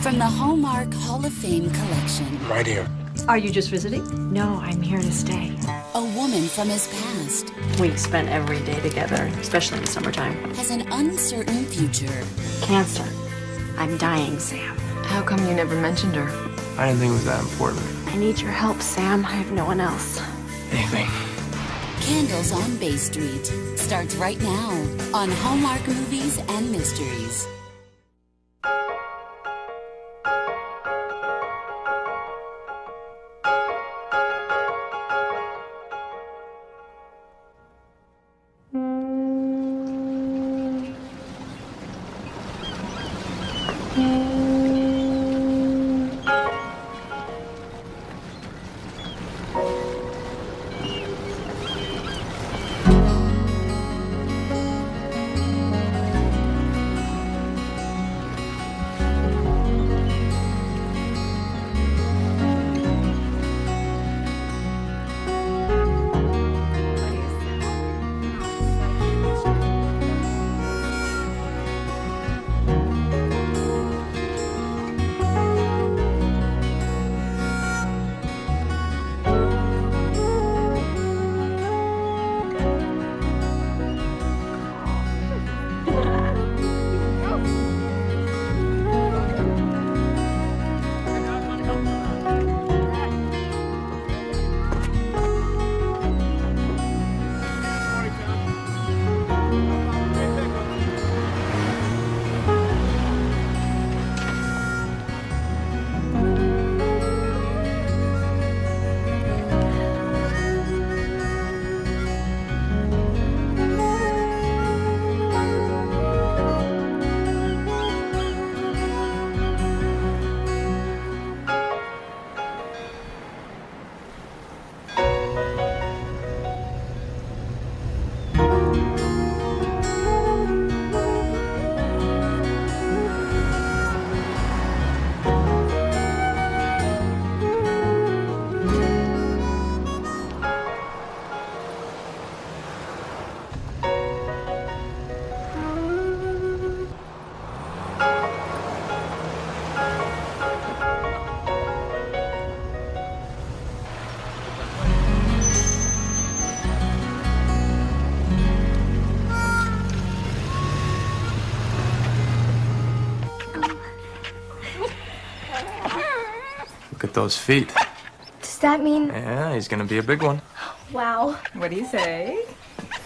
from the Hallmark Hall of Fame collection. Right here. Are you just visiting? No, I'm here to stay. A woman from his past We spent every day together, especially in the summertime. has an uncertain future. Cancer. I'm dying, Sam. How come you never mentioned her? I didn't think it was that important. I need your help, Sam. I have no one else. Anything. Candles on Bay Street starts right now on Hallmark Movies and Mysteries. Look at those feet. Does that mean? Yeah, he's gonna be a big one. Wow. What do you say?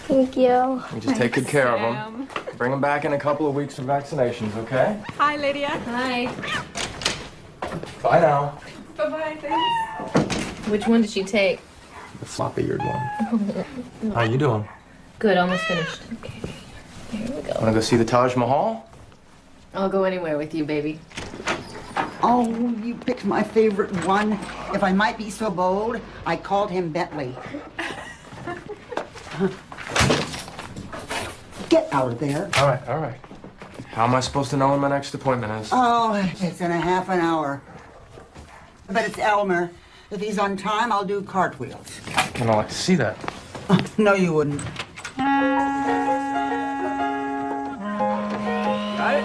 Thank you. We just take good care of him. Bring him back in a couple of weeks for vaccinations, okay? Hi, Lydia. Hi. Bye now. Bye-bye, thanks. Which one did she take? The floppy-eared one. How you doing? Good, almost finished. Okay. Here we go. Wanna go see the Taj Mahal? I'll go anywhere with you, baby. Oh, you picked my favorite one. If I might be so bold, I called him Bentley. Get out of there. All right, all right. How am I supposed to know when my next appointment is? Oh, it's in a half an hour. But it's Elmer. If he's on time, I'll do cartwheels. I'd like to see that. No, you wouldn't. Got it?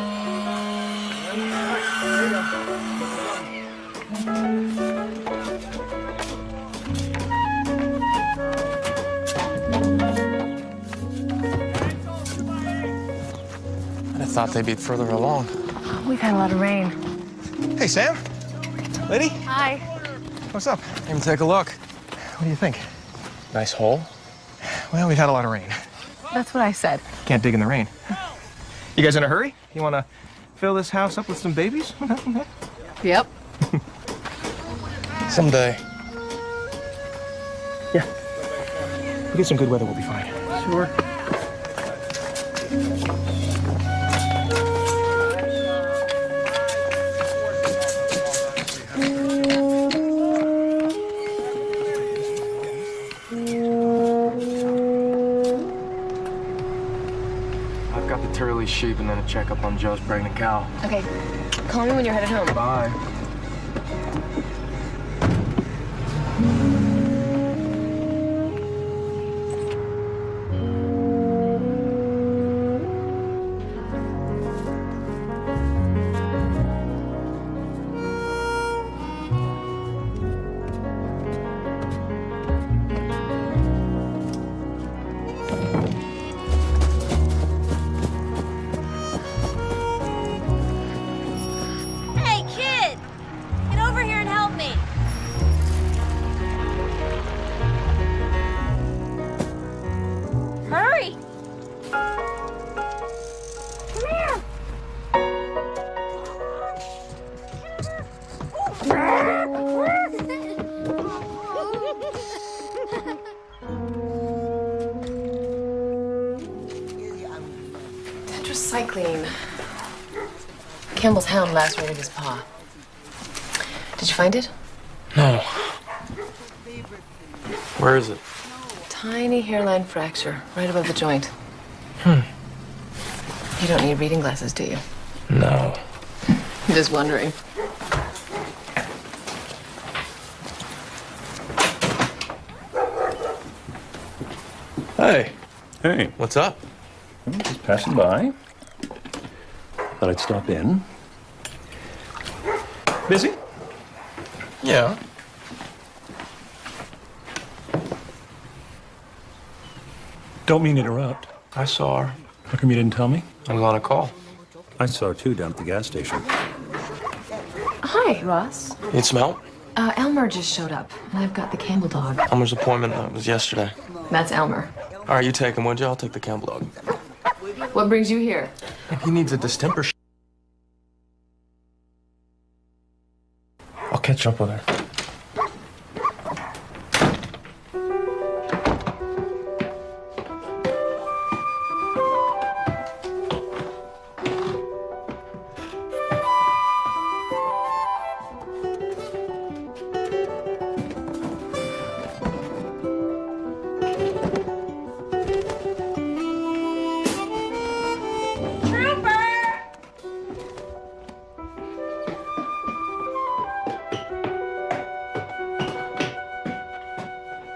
I thought they'd be further along. We've had a lot of rain. Hey, Sam. Lady? Hi. What's up? Come take a look. What do you think? Nice hole. Well, we've had a lot of rain. That's what I said. Can't dig in the rain. You guys in a hurry? You want to fill this house up with some babies? Yep. Someday. Yeah. We get some good weather, we'll be fine. Sure. I've got the Turley sheep and then a checkup on Joe's pregnant cow. Okay. Call me when you're headed home. Bye. Campbell's hound lacerated his paw. Did you find it? No. Where is it? Tiny hairline fracture, right above the joint. You don't need reading glasses, do you? No. I'm just wondering. Hey. Hey, What's up? I'm just passing by. Thought I'd stop in. Busy? Yeah. Don't mean to interrupt. I saw her. How come you didn't tell me? I was on a call. I saw her too down at the gas station. Hi, Ross. Need some help? Elmer just showed up, and I've got the Campbell dog. Elmer's appointment was yesterday. That's Elmer. All right, you take him, would you? I'll take the Campbell dog. What brings you here? He needs a distemper. I'll catch up with her.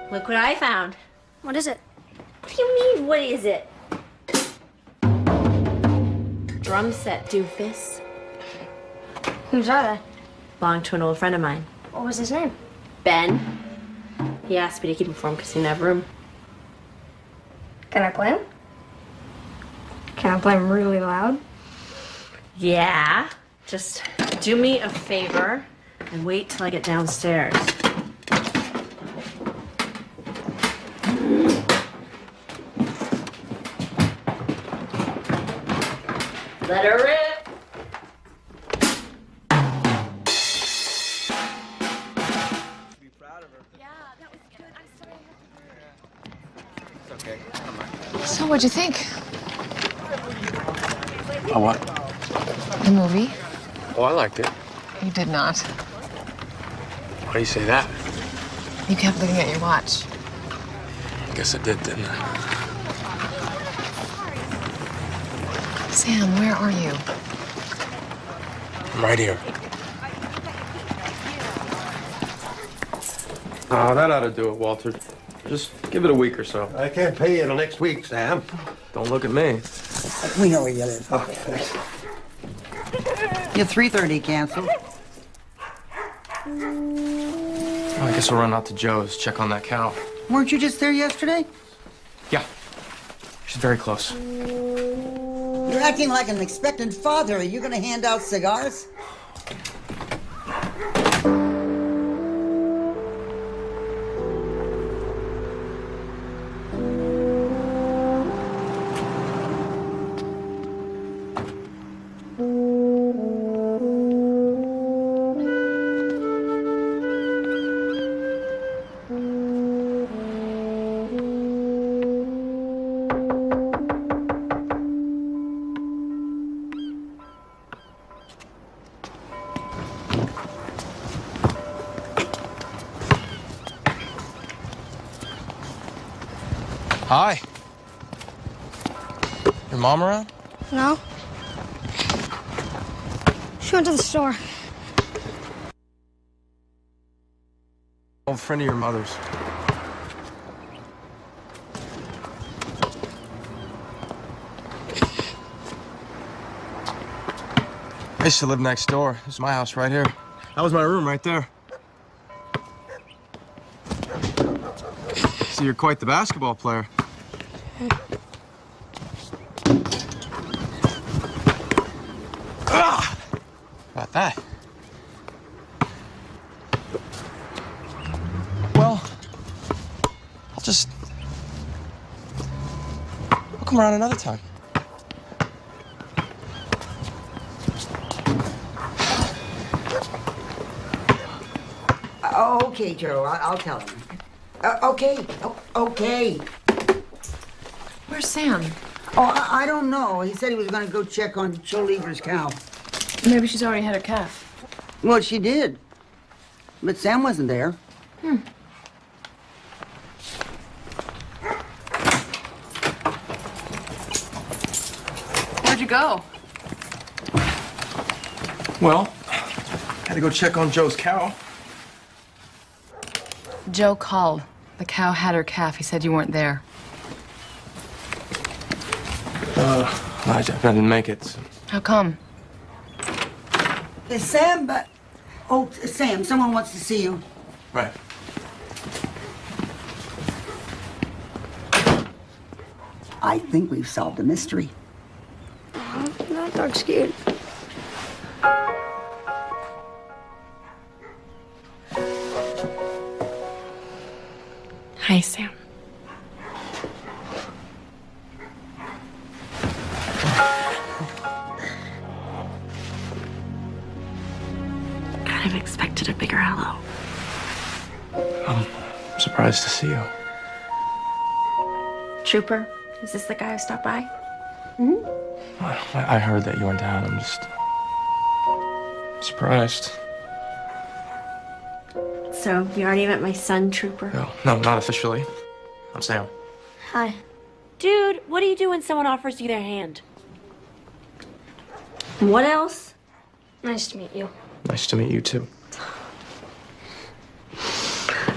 Look what I found. What is it? What do you mean, what is it? Drum set, doofus. Whose are they? Belonged to an old friend of mine. What was his name? Ben. He asked me to keep them for him because he didn't have room. Can I play him? Can I play him really loud? Yeah. Just do me a favor and wait till I get downstairs. Let her rip. So, what'd you think? Oh, what? The movie? Oh, I liked it. You did not. Why do you say that? You kept looking at your watch. I guess I did, didn't I? Sam, where are you? I'm right here. Oh, that ought to do it, Walter. Just give it a week or so. I can't pay you till next week, Sam. Don't look at me. We know where you live. Your 3:30 canceled. Oh, I guess I'll run out to Joe's, check on that cow. Weren't you just there yesterday? Yeah. She's very close. You're acting like an expectant father. Are you going to hand out cigars? Hi. Your mom around? No. She went to the store. Old friend of your mother's. I used to live next door. This is my house right here. That was my room right there. So you're quite the basketball player. Ah! About that. Well, I'll come around another time. Okay, Joe, I'll tell him. Okay, okay. Where's Sam? Oh, I don't know. He said he was going to go check on Joe Lieber's cow. Maybe she's already had her calf. Well, she did. But Sam wasn't there. Where'd you go? Well, had to go check on Joe's cow. Joe called. The cow had her calf. He said you weren't there. I didn't make it. So. How come? Is Sam, but... Oh, Sam, someone wants to see you. Right. I think we've solved a mystery. That dog's scared. Hi, Sam. Kind of expected a bigger hello. I'm surprised to see you. Trooper, is this the guy who stopped by? I heard that you went down. I'm just surprised. So, you already met my son, Trooper? No, not officially. I'm Sam. Hi. Dude, what do you do when someone offers you their hand? What else? Nice to meet you. Nice to meet you, too.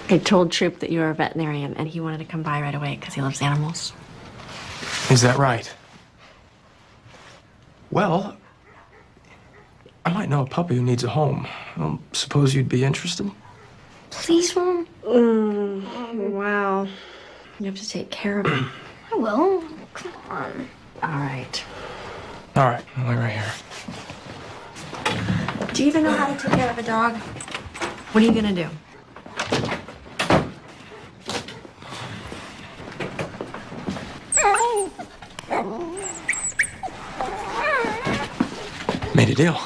I told Troop that you were a veterinarian, and he wanted to come by right away because he loves animals. Is that right? Well, I might know a puppy who needs a home. Suppose you'd be interested? Please, Mom. Wow. You have to take care of him. I will. Come on. All right. All right, I'll wait right here. Do you even know how to take care of a dog? What are you gonna do? Made a deal.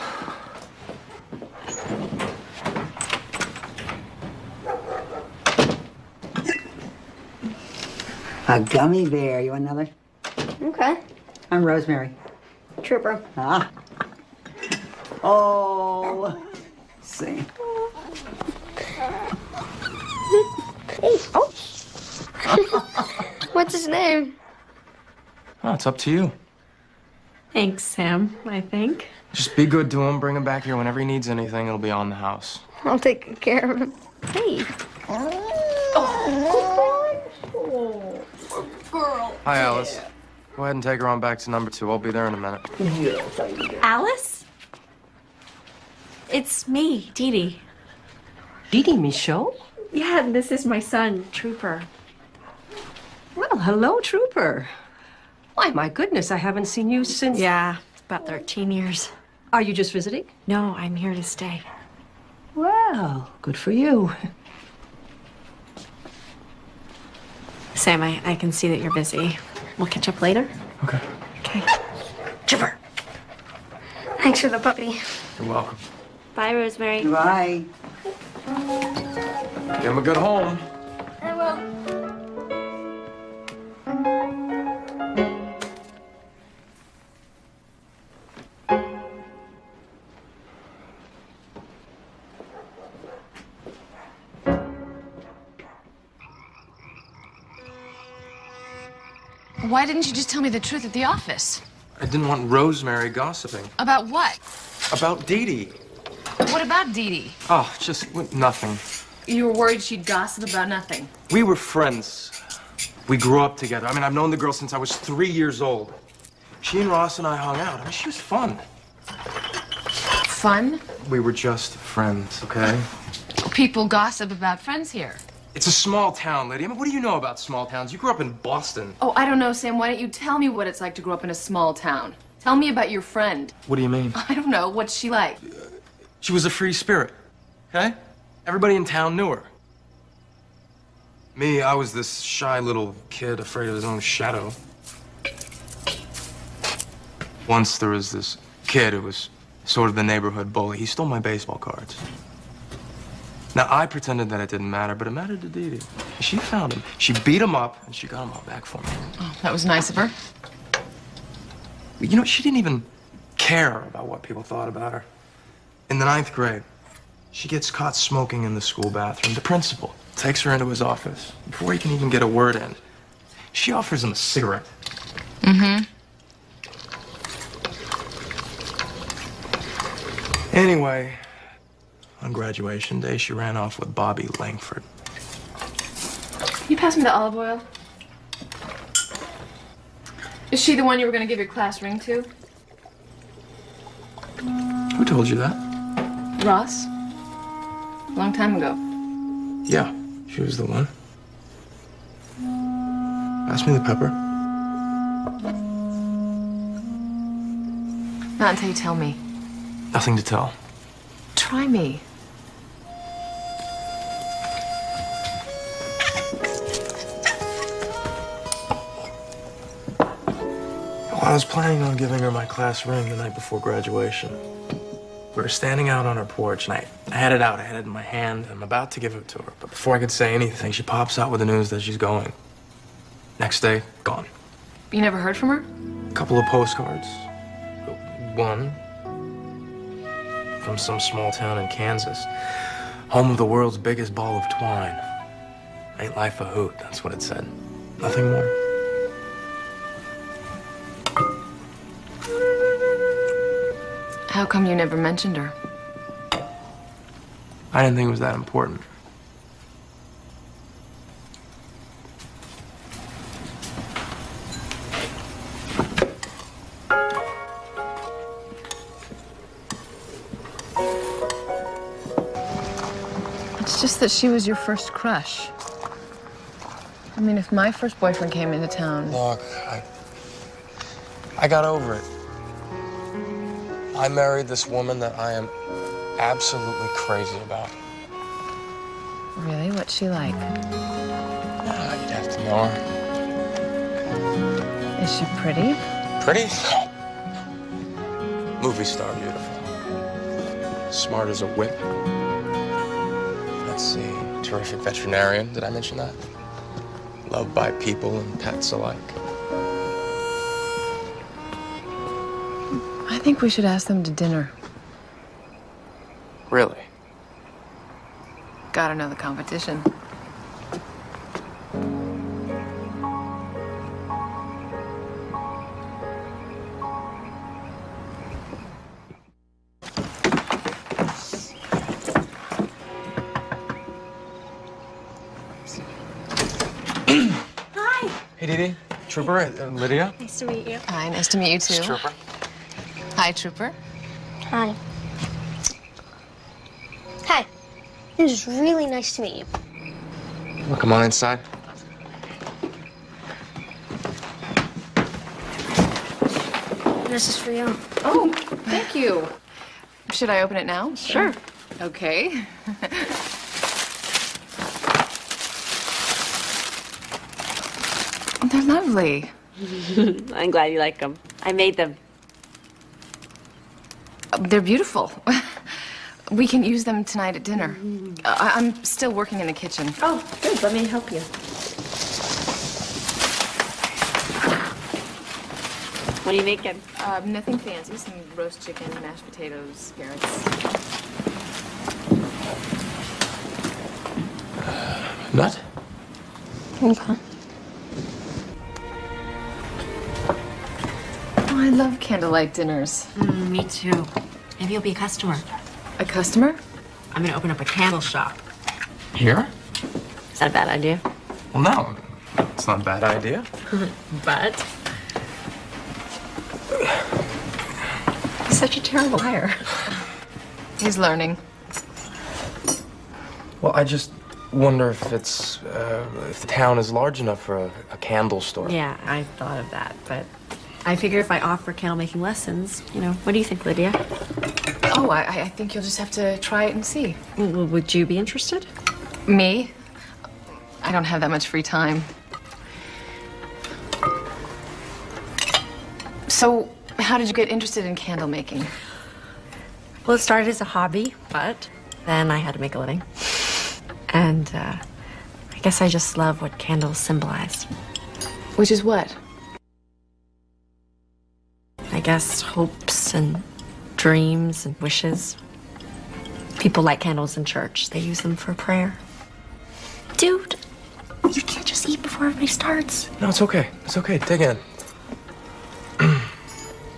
A gummy bear. You want another? Okay. I'm Rosemary. Trooper. Ah. Oh. Sam. Hey. Oh. What's his name? Oh, it's up to you. Thanks, Sam, I think. Just be good to him. Bring him back here whenever he needs anything. It'll be on the house. I'll take good care of him. Hey. Hi, Alice. Go ahead and take her on back to number 2. I'll be there in a minute. Alice? It's me, Dee Dee. Dee Dee Michaud? Yeah, this is my son, Trooper. Well, hello, Trooper. Why, my goodness, I haven't seen you since... Yeah, it's about 13 years. Are you just visiting? No, I'm here to stay. Well, good for you. Sam, I can see that you're busy. We'll catch up later. Okay. Okay. Trooper. Thanks for the puppy. You're welcome. Bye, Rosemary. Bye. Give him a good home. I will. Why didn't you just tell me the truth at the office? I didn't want Rosemary gossiping. About what? About Dee Dee. What about Dee Dee? Oh, just nothing. You were worried she'd gossip about nothing. We were friends. We grew up together. I mean, I've known the girl since I was 3 years old. She and Ross and I hung out. I mean, she was fun. Fun? We were just friends, okay? People gossip about friends here. It's a small town, Lydia. I mean, what do you know about small towns? You grew up in Boston. Oh, I don't know, Sam. Why don't you tell me what it's like to grow up in a small town? Tell me about your friend. What do you mean? I don't know. What's she like? She was a free spirit, okay? Everybody in town knew her. Me, I was this shy little kid afraid of his own shadow. Once there was this kid who was sort of the neighborhood bully. He stole my baseball cards. Now, I pretended that it didn't matter, but it mattered to Dee Dee. She found him. She beat him up, and she got him all back for me. Oh, that was nice of her. You know, she didn't even care about what people thought about her. In the 9th grade, she gets caught smoking in the school bathroom. The principal takes her into his office. Before he can even get a word in, she offers him a cigarette. Mm-hmm. Anyway, on graduation day, she ran off with Bobby Langford. Can you pass me the olive oil? Is she the one you were going to give your class ring to? Who told you that? Ross. A long time ago. Yeah, she was the one. Pass me the pepper. Not until you tell me. Nothing to tell. Try me. Well, I was planning on giving her my class ring the night before graduation. We were standing out on her porch, and I had it out. I had it in my hand, and I'm about to give it to her. But before I could say anything, she pops out with the news that she's going. Next day, gone. You never heard from her? A couple of postcards. One from some small town in Kansas, home of the world's biggest ball of twine. Ain't life a hoot, that's what it said. Nothing more. How come you never mentioned her? I didn't think it was that important. It's just that she was your first crush. I mean, if my first boyfriend came into town... Look, I got over it. I married this woman that I am absolutely crazy about. Really? What's she like? You'd have to know her. Is she pretty? Pretty? Movie star beautiful. Smart as a whip. Let's see. Terrific veterinarian. Did I mention that? Loved by people and pets alike. I think we should ask them to dinner. Really? Gotta know the competition. Hi. Hey, Dee Dee. Trooper, Lydia. Nice to meet you. Hi, nice to meet you too. Trooper. Hi, Trooper. Hi. Hi. It was really nice to meet you. Well, come on inside. This is for you. Oh, thank you. Should I open it now? Sure. Okay. They're lovely. I'm glad you like them. I made them. They're beautiful. We can use them tonight at dinner. I'm still working in the kitchen. Oh, good. Let me help you. What are you making? Nothing fancy. Some roast chicken, mashed potatoes, carrots. Nut? Okay. Oh, I love candlelight dinners. Me too. Maybe you'll be a customer. A customer? I'm gonna open up a candle shop. Here? Is that a bad idea? Well, no. It's not a bad idea. But he's such a terrible liar. He's learning. Well, I just wonder if if the town is large enough for a candle store. Yeah, I thought of that, but I figure if I offer candle making lessons, what do you think, Lydia? Oh, I think you'll just have to try it and see. Well, would you be interested? Me? I don't have that much free time. So, how did you get interested in candle making? Well, it started as a hobby, but then I had to make a living. And I guess I just love what candles symbolize. Which is what? I guess hopes and dreams and wishes. People light candles in church. They use them for prayer. Dude, you can't just eat before everybody starts. No, it's okay. It's okay. Dig in.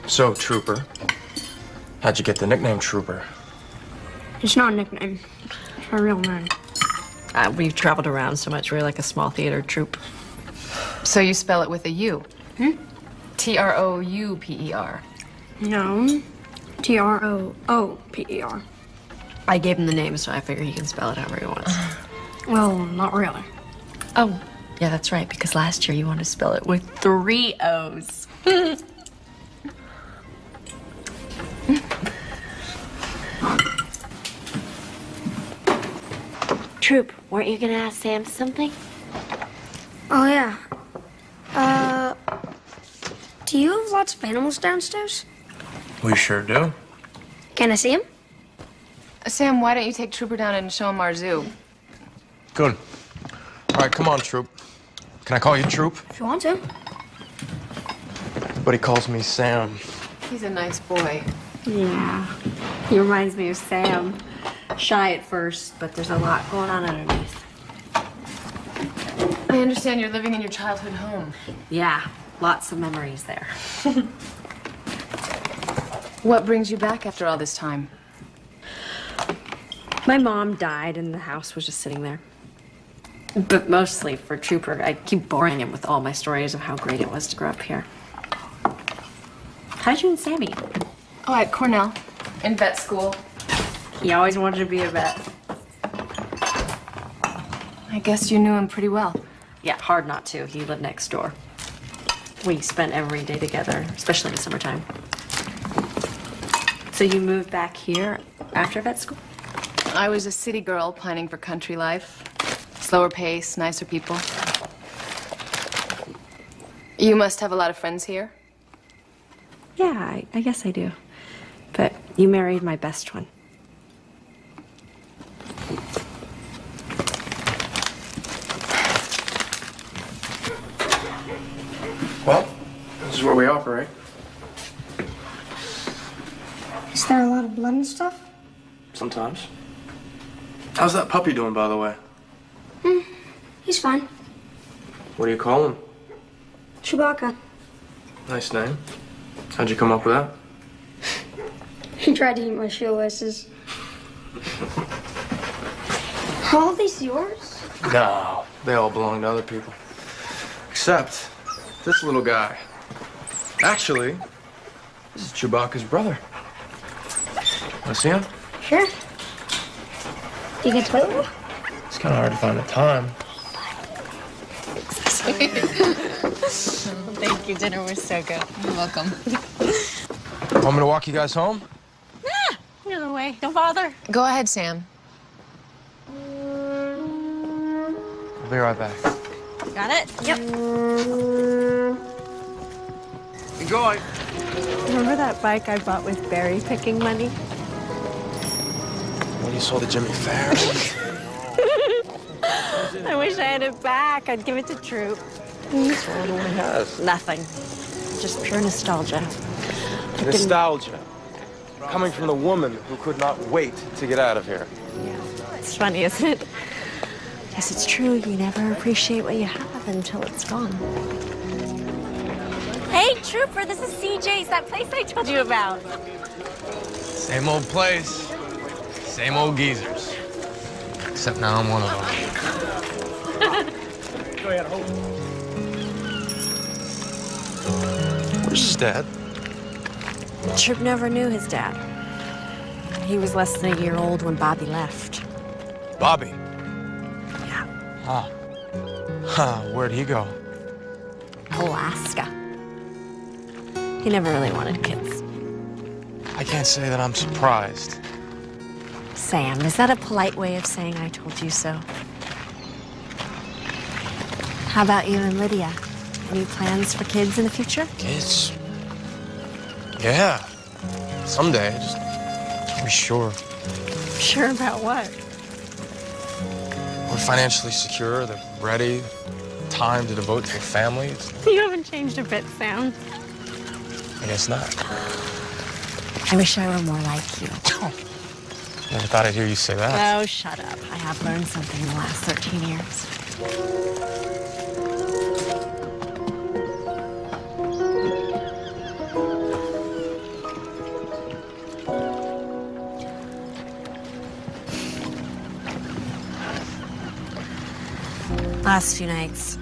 So, Trooper, how'd you get the nickname Trooper? It's not a nickname. It's my real name. We've traveled around so much. We're like a small theater troupe. So you spell it with a U? T-R-O-U-P-E-R. No. T-R-O-O-P-E-R. I gave him the name, so I figure he can spell it however he wants. Well, not really. Oh, yeah, that's right, because last year you wanted to spell it with 3 O's. Troop, weren't you gonna ask Sam something? Oh, yeah. Do you have lots of animals downstairs? We sure do. Can I see him? Sam, why don't you take Trooper down and show him our zoo? Good. All right, come on, Troop. Can I call you Troop? If you want to. But he calls me Sam. He's a nice boy. Yeah, he reminds me of Sam. Shy at first, but there's a lot going on underneath. I understand you're living in your childhood home. Yeah, lots of memories there. What brings you back after all this time? My mom died and the house was just sitting there. But mostly for Trooper. I keep boring him with all my stories of how great it was to grow up here. How'd you and Sammy? Oh, at Cornell, in vet school. He always wanted to be a vet. I guess you knew him pretty well. Yeah, hard not to. He lived next door. We spent every day together, especially in the summertime. So you moved back here after vet school? I was a city girl planning for country life. Slower pace, nicer people. You must have a lot of friends here? Yeah, I guess I do. But you married my best one. Well, this is where we operate. Is there a lot of blood and stuff? Sometimes. How's that puppy doing, by the way? He's fine. What do you call him? Chewbacca. Nice name. How'd you come up with that? He tried to eat my shoelaces. Are all these yours? No, they all belong to other people. Except this little guy. Actually, this is Chewbacca's brother. Want to see him? Sure. Do you get to play with him? It's kind of hard to find the time. Thank you. Dinner was so good. You're welcome. Want me to walk you guys home? Nah, no way. Don't bother. Go ahead, Sam. I'll be right back. Got it? Yep. Enjoy. Remember that bike I bought with berry picking money? When you sold to Jimmy Fair. I wish I had it back. I'd give it to Troop. That's all he has. Nothing. Just pure nostalgia. Nostalgia. Coming from the woman who could not wait to get out of here. Yeah. It's funny, isn't it? Yes, it's true. You never appreciate what you have until it's gone. Hey, Trooper, this is CJ's, that place I told you about. Same old place. Same old geezers. Except now I'm one of them. Go ahead, hold. Where's his dad? Troop never knew his dad. He was less than a year old when Bobby left. Bobby? Yeah. Where'd he go? Alaska. He never really wanted kids. I can't say that I'm surprised. Sam, is that a polite way of saying I told you so? How about you and Lydia? Any plans for kids in the future? Kids? Yeah. Someday, just to be sure. Sure about what? We're financially secure, they're ready, time to devote to a family. You haven't changed a bit, Sam. I guess not. I wish I were more like you. Never thought I'd hear you say that. Oh, shut up. I have learned something in the last 13 years. Last few nights,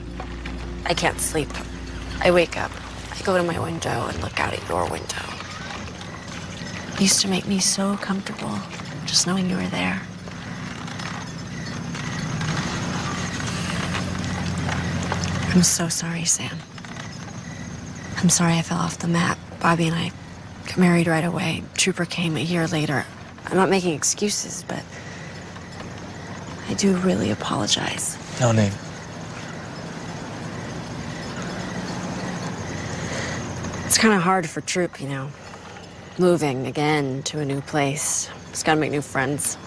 I can't sleep. I wake up, I go to my window and look out at your window. It used to make me so comfortable, just knowing you were there. I'm so sorry, Sam. I'm sorry I fell off the map. Bobby and I got married right away. Trooper came a year later. I'm not making excuses, but I do really apologize. No need. It's kind of hard for Troop, you know. Moving again to a new place. He's got to make new friends.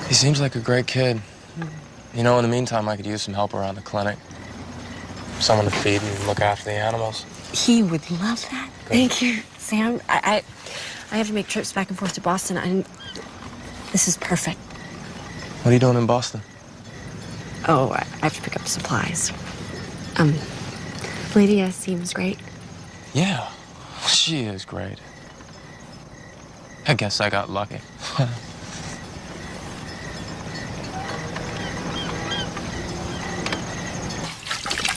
He seems like a great kid. You know, in the meantime, I could use some help around the clinic. Someone to feed and look after the animals. He would love that. Thank you, Sam. I have to make trips back and forth to Boston. This is perfect. What are you doing in Boston? Oh, I have to pick up supplies. Lydia seems great. Yeah, she is great. I guess I got lucky.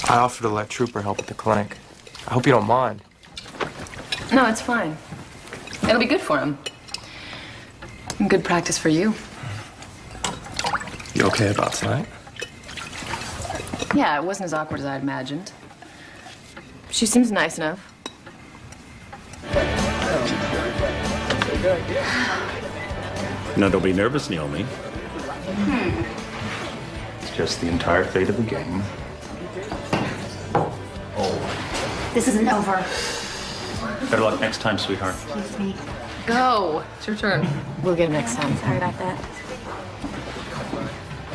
I offered to let Trooper help at the clinic. I hope you don't mind. No, it's fine. It'll be good for him. And good practice for you. You okay about tonight? Yeah, it wasn't as awkward as I'd imagined. She seems nice enough. No, don't be nervous, Naomi. It's just the entire fate of the game. This isn't over. Better luck next time, sweetheart. Excuse me. Go. It's your turn. We'll get him next time. Sorry about that.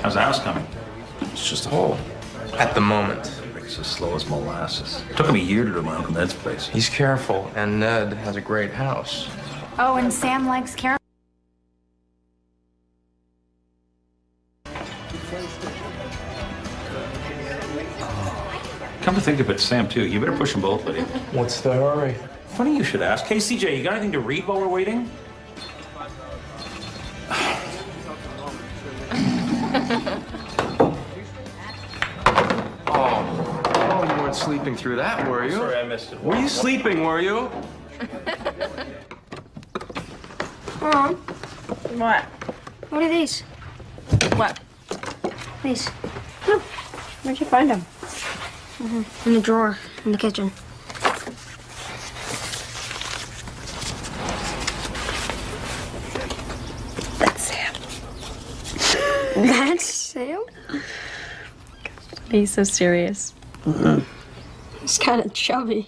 How's the house coming? It's just a hole. At the moment. It's as slow as molasses. It took him a year to do my Uncle Ned's place. He's careful, and Ned has a great house. Oh, and Sam likes carrot. Come to think of it, Sam, too. You better push them both, Lydia. What's the hurry? Funny you should ask. Hey, CJ, you got anything to read while we're waiting? Oh, you weren't sleeping through that, were you? Sorry, I missed it. Were you sleeping, were you? Mom, What? what are these? What? These. Oh, where'd you find them? In the drawer in the kitchen. That's Sam. That's Sam? He's so serious. He's kind of chubby.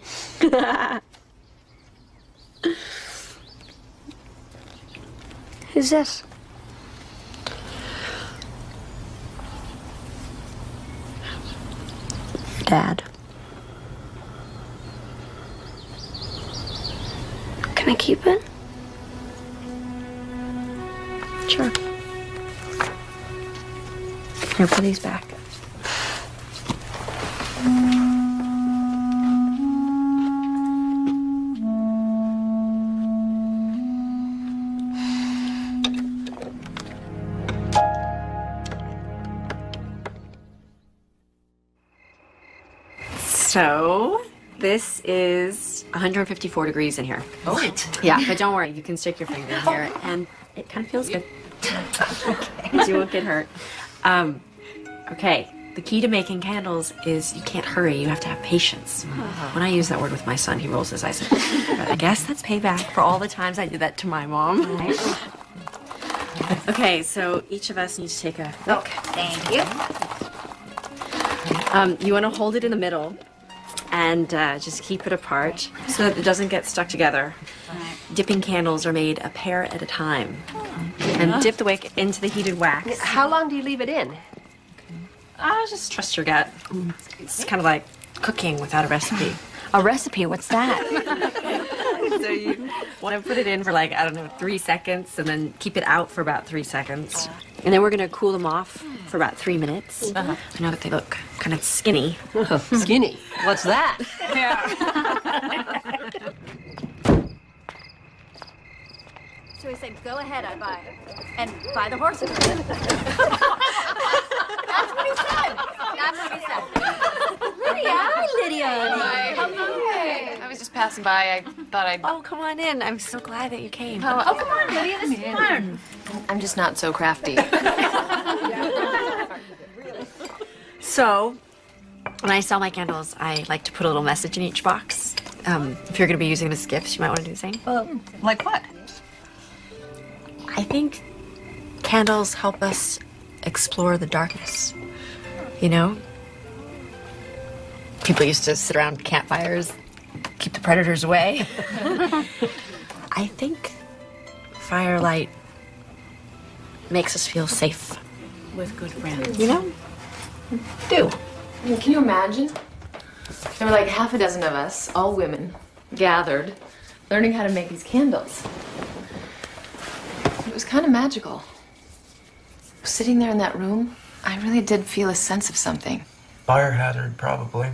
Who's this? Dad. Can I keep it? Sure. Here, put these back. So, this is 154 degrees in here. What? Yeah, but don't worry, you can stick your finger in here, and it kind of feels good. Okay. You won't get hurt. Okay, the key to making candles is you can't hurry, you have to have patience. When I use that word with my son, he rolls his eyes. But I guess that's payback for all the times I did that to my mom. Okay, so each of us needs to take a look. Thank you. You want to hold it in the middle and just keep it apart so that it doesn't get stuck together. Dipping candles are made a pair at a time. And dip the wick into the heated wax. How long do you leave it in? Just trust your gut. It's kind of like cooking without a recipe. A recipe? What's that? So you want to put it in for like, I don't know, 3 seconds and then keep it out for about 3 seconds. And then we're going to cool them off for about 3 minutes. I know that they look kind of skinny. Skinny? What's that? So he said, go ahead, I buy. And buy the horses. That's what he said. That's what he said. Lydia, hi, Lydia. Hi. I was just passing by. I thought I'd... Oh, come on in. I'm so glad that you came. Oh, come on, Lydia. This is fun. I'm just not so crafty. So, when I sell my candles, I like to put a little message in each box. If you're going to be using them as gifts, you might want to do the same. Like what? I think candles help us explore the darkness. You know? People used to sit around campfires, keep the predators away. I think firelight makes us feel safe. With good friends. You know? Do. Can you imagine? There were like half a dozen of us, all women, gathered, learning how to make these candles. It was kind of magical. Sitting there in that room, I really did feel a sense of something. Fire hazard, probably.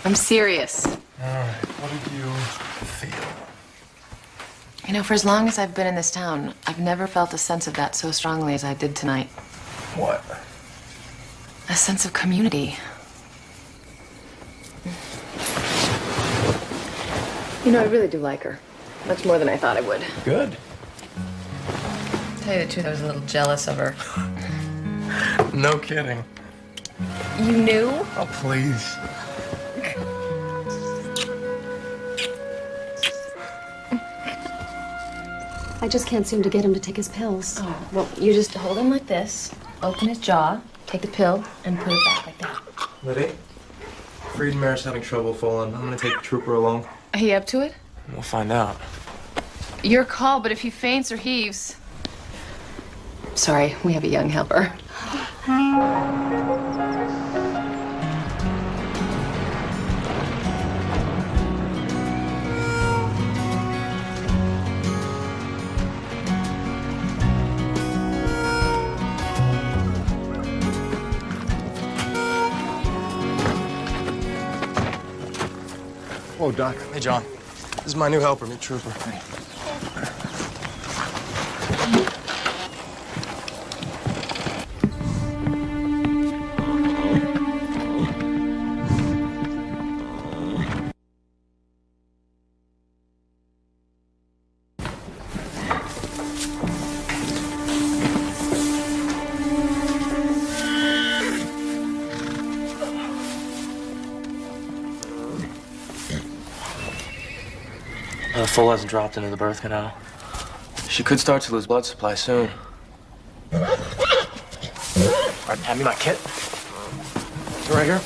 I'm serious. All right, what did you feel? You know, for as long as I've been in this town, I've never felt a sense of that so strongly as I did tonight. What? A sense of community. You know, I really do like her. Much more than I thought I would. Good. To tell you the truth, I was a little jealous of her. No kidding. You knew? Oh, please. I just can't seem to get him to take his pills. Oh, well, you just hold him like this, open his jaw, take the pill, and put it back like that. Liddy, Friedenmare's having trouble falling. I'm gonna take the trooper along. Are he up to it? We'll find out. Your call, but if he faints or heaves... Sorry, we have a young helper. Whoa, Doc. Hey, John. This is my new helper, meet Trooper. Hey. The foal hasn't dropped into the birth canal. She could start to lose blood supply soon. All right, hand me my kit. It's right here.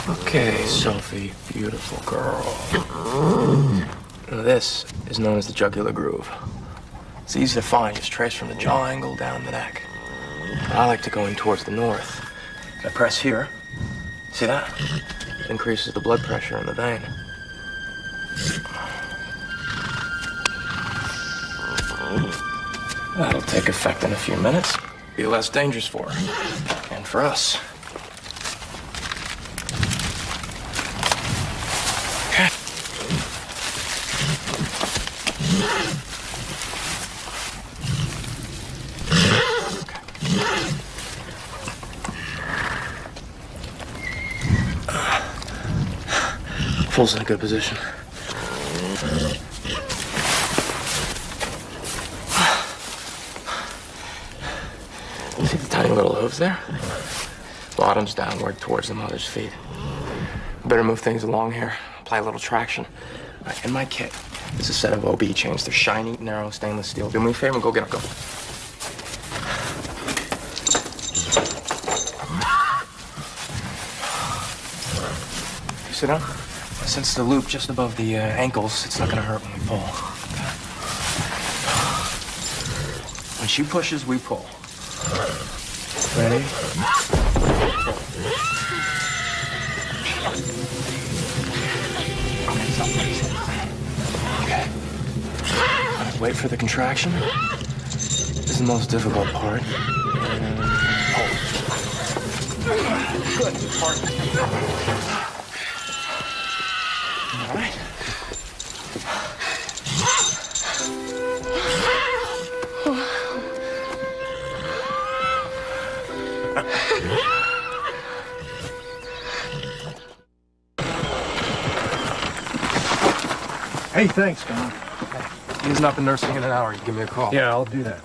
Okay, Sophie, beautiful girl. Now this is known as the jugular groove. It's easy to find, just trace from the jaw angle down the neck. I like to go in towards the north. I press here. See that? It increases the blood pressure in the vein. That'll take effect in a few minutes. Be less dangerous for her. And for us. Pulls in a good position. See the tiny little hooves there? Bottoms downward towards the mother's feet. Better move things along here. Apply a little traction. All right, in my kit is a set of OB chains. They're shiny, narrow, stainless steel. Do me a favor and go get them. Go. Sit down. Since the loop just above the ankles, it's not gonna hurt when we pull. When she pushes, we pull. Ready? Okay. Wait for the contraction. This is the most difficult part. Good. All right. Hey, thanks, Don. Easing up and nursing in an hour. You give me a call. Yeah, I'll do that.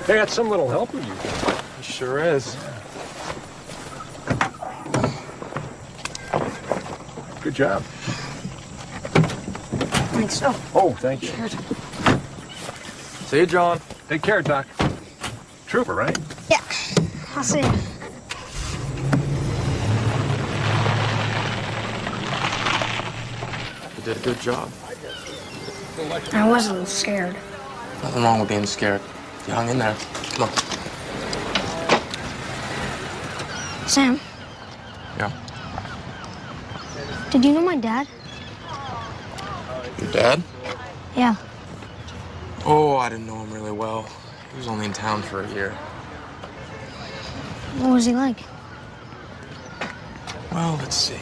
Hey, that's some little helper you got. It sure is. Good job. Thanks. Oh, thank you. See you, John. Take care, Doc. Trooper, right? Yeah. I'll see you. You did a good job. I was a little scared. Nothing wrong with being scared. You hung in there. Come on. Sam, Yeah. did you know my dad? Your dad? Yeah. Oh, I didn't know him really well. He was only in town for a year. What was he like? Well, let's see.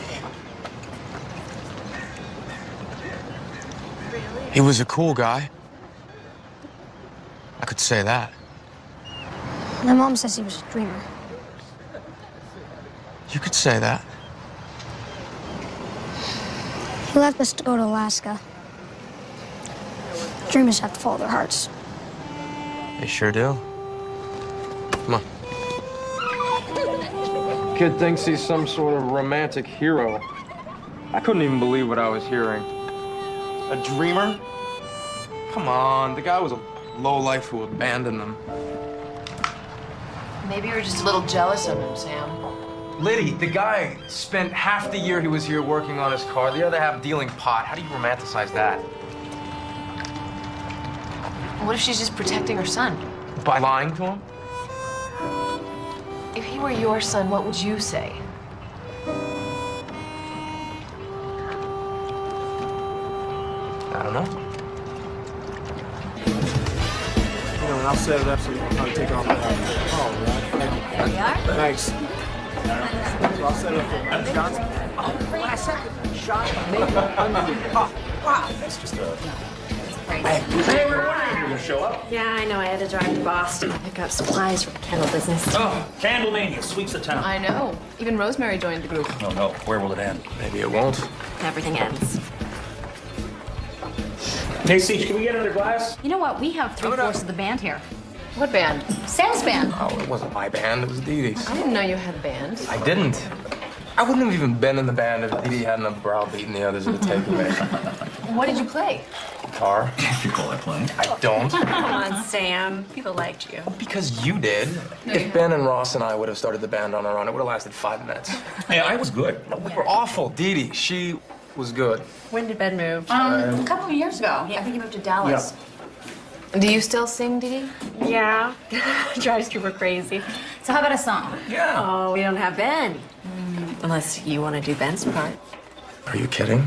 He was a cool guy. I could say that. My mom says he was a dreamer. You could say that. He left us to go to Alaska. Dreamers have to follow their hearts. They sure do. Come on. Kid thinks he's some sort of romantic hero. I couldn't even believe what I was hearing. A dreamer? Come on, the guy was a lowlife who abandoned them. Maybe you were just a little jealous of him, Sam. Liddy, the guy spent half the year he was here working on his car, the other half dealing pot. How do you romanticize that? What if she's just protecting her son? By lying to him? If he were your son, what would you say? I don't know. You know, and I'll set it up so you can kind of take off that. Oh, right. Thank you. There we are. Thanks. So I'll set it up for Johnson. Last second shot, maybe underneath. Oh, wow. That's just a... Hey, we were wondering if you were going to show up. Yeah, I know. I had to drive to Boston to pick up supplies for the candle business. Oh, Candlemania sweeps the town. I know. Even Rosemary joined the group. Oh, no. Where will it end? Maybe it won't. Everything ends. Hey, Siege, can we get another glass? you know what? We have three-fourths of the band here. What band? Sam's band. Oh, it wasn't my band, it was Dee Dee's. I didn't know you had a band. I didn't. I wouldn't have even been in the band if Dee Dee hadn't have browbeaten the others at the takeaway. What did you play? Guitar. You call that playing? I don't. Come on, Sam. People liked you. Because you did. If Ben and Ross and I would have started the band on our own, it would have lasted 5 minutes. Hey, I was good. We were awful. Dee Dee, she was good. When did Ben move? A couple of years ago. I think he moved to Dallas. Do you still sing, Dee Dee? Yeah. Drives Trooper crazy. So how about a song? Yeah. Oh, we don't have Ben. Unless you want to do Ben's part. Are you kidding?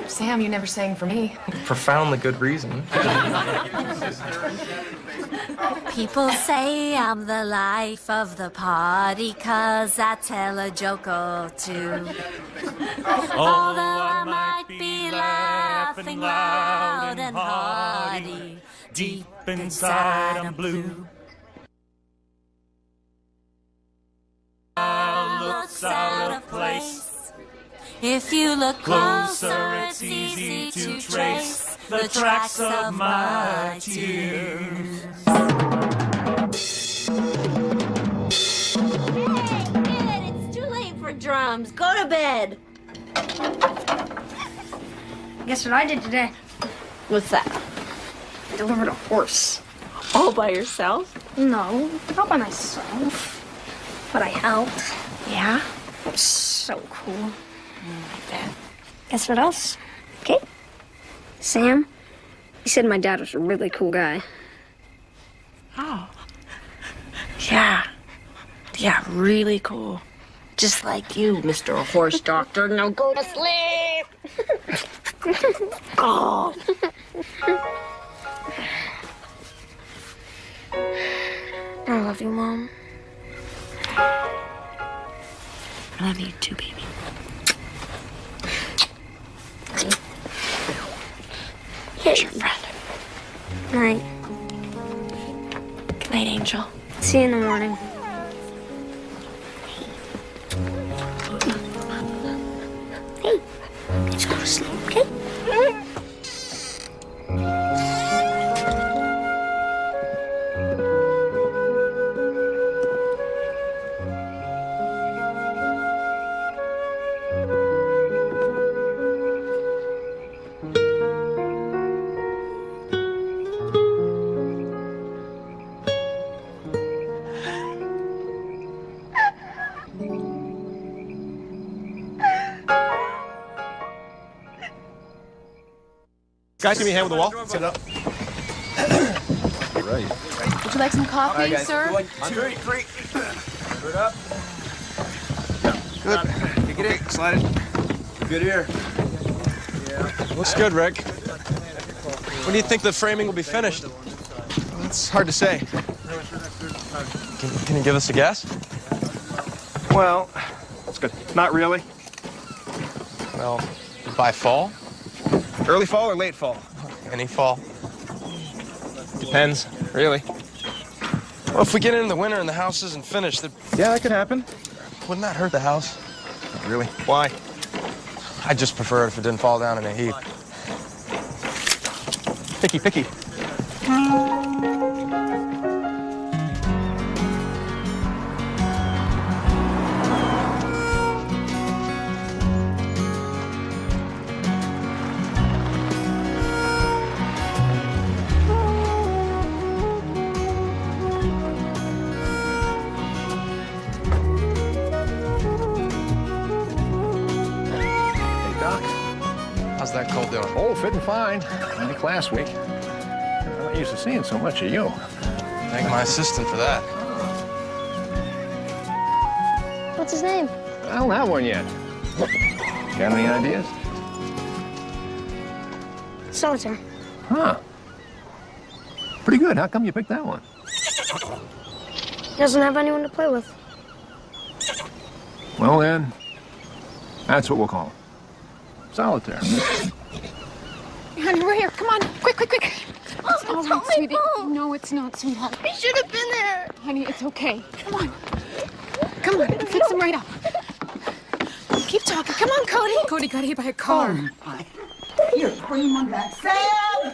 Sam, you never sang for me. Profoundly good reason. People say I'm the life of the party 'cause I tell a joke or two. Although I might be laughing loud and hearty, deep inside I'm blue. Looks out of place. If you look closer, it's easy to trace the tracks of my tears. Hey, it's too late for drums. Go to bed. Guess what I did today? What's that? I delivered a horse. All by yourself? No, not by myself. but I helped. Yeah? It was so cool. I bet. Guess what else? Okay. Sam, he said my dad was a really cool guy. Oh. Yeah. Yeah, really cool. Just like you, Mr. Horse Doctor. Now go to sleep. Oh. I love you, Mom. I love you too, baby. Here's your friend. Night. Good night, Angel. See you in the morning. Hey, let's go to sleep, okay? Guys, give me a hand with the wall. Set it up. Right. Would you like some coffee, sir? 1, 2, 3. Put it up. Good. Take it in. Slide it. Good here. Yeah. Looks good, Rick. When do you think the framing will be finished? It's hard to say. Can you give us a guess? Well, that's good. Not really. Well, by fall? Early fall or late fall? Any fall. Depends, really. Well, if we get into the winter and the house isn't finished, then Yeah, that could happen. wouldn't that hurt the house? Not really. Why? I'd just prefer it if it didn't fall down in a heap. Picky, picky. How's that cold doing? Oh, fitting fine. Like last week. I'm not used to seeing so much of you. Thank my assistant for that. What's his name? I don't have one yet. Got any ideas? Solitaire. Huh. Pretty good. How come you picked that one? He doesn't have anyone to play with. Well, then, that's what we'll call him. Solitaire. Honey, we're here. Come on. Quick, quick, quick. Oh, It's all it's right, on my sweetie. phone. No, it's not, sweetheart. I should have been there. Honey, it's okay. Come on. Come on. Fix him right up. Keep talking. Come on, Cody. Cody got hit by a car. Oh, my. Here, bring him on back. Sam!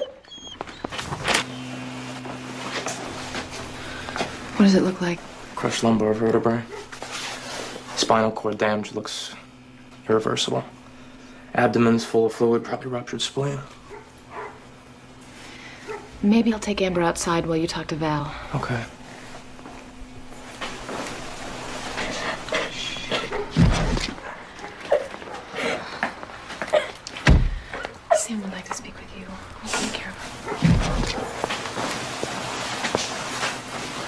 What does it look like? Crushed lumbar vertebrae. Spinal cord damage looks irreversible. Abdomen's full of fluid, probably ruptured spleen. Maybe I'll take Amber outside while you talk to Val. Okay. Sam would like to speak with you. I'll take care of her.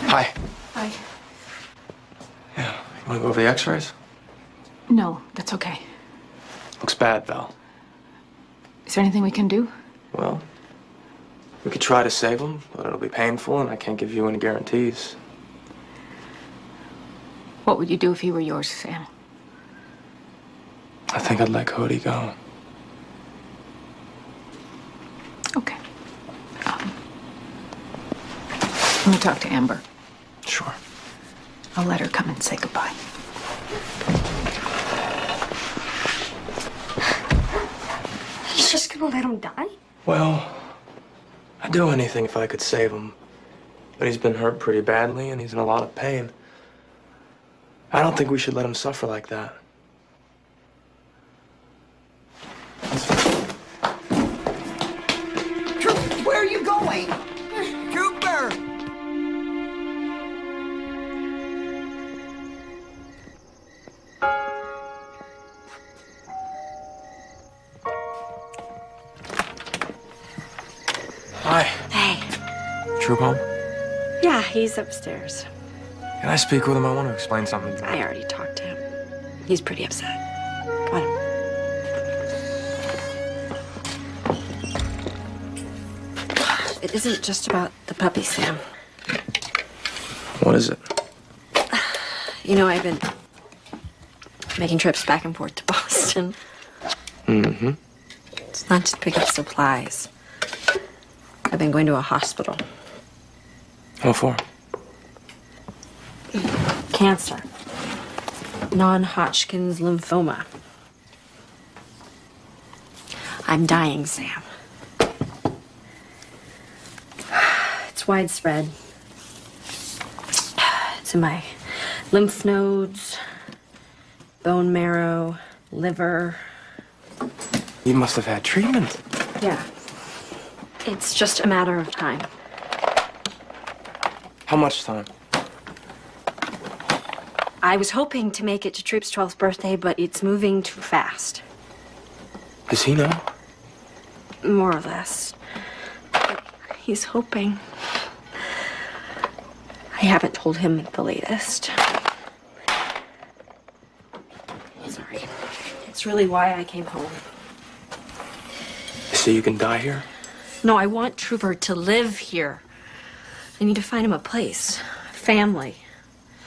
Hi. Hi. Yeah, you want to go over the x-rays? No, that's okay. Looks bad, Val. Is there anything we can do? Well, we could try to save him, but it'll be painful, and I can't give you any guarantees. What would you do if he were yours, Sam? I think I'd let Cody go. Okay. Let me talk to Amber. Sure. I'll let her come and say goodbye. He's just gonna let him die? Well, I'd do anything if I could save him. But he's been hurt pretty badly, and he's in a lot of pain. I don't think we should let him suffer like that. Trooper, where are you going? Trooper! Troop home? Yeah, he's upstairs. Can I speak with him? I want to explain something to him. I already talked to him. He's pretty upset. Got him. It isn't just about the puppy, Sam. What is it? You know, I've been making trips back and forth to Boston. Mm-hmm. It's not just to pick up supplies. I've been going to a hospital. What for? Cancer. Non-Hodgkin's lymphoma. I'm dying, Sam. It's widespread. It's in my lymph nodes, bone marrow, liver. You must have had treatment. Yeah. It's just a matter of time. How much time? I was hoping to make it to Troop's 12th birthday, but it's moving too fast. Does he know? More or less. But he's hoping. I haven't told him the latest. Sorry. It's really why I came home. So you can die here? No, I want Trooper to live here. I need to find him a place, a family.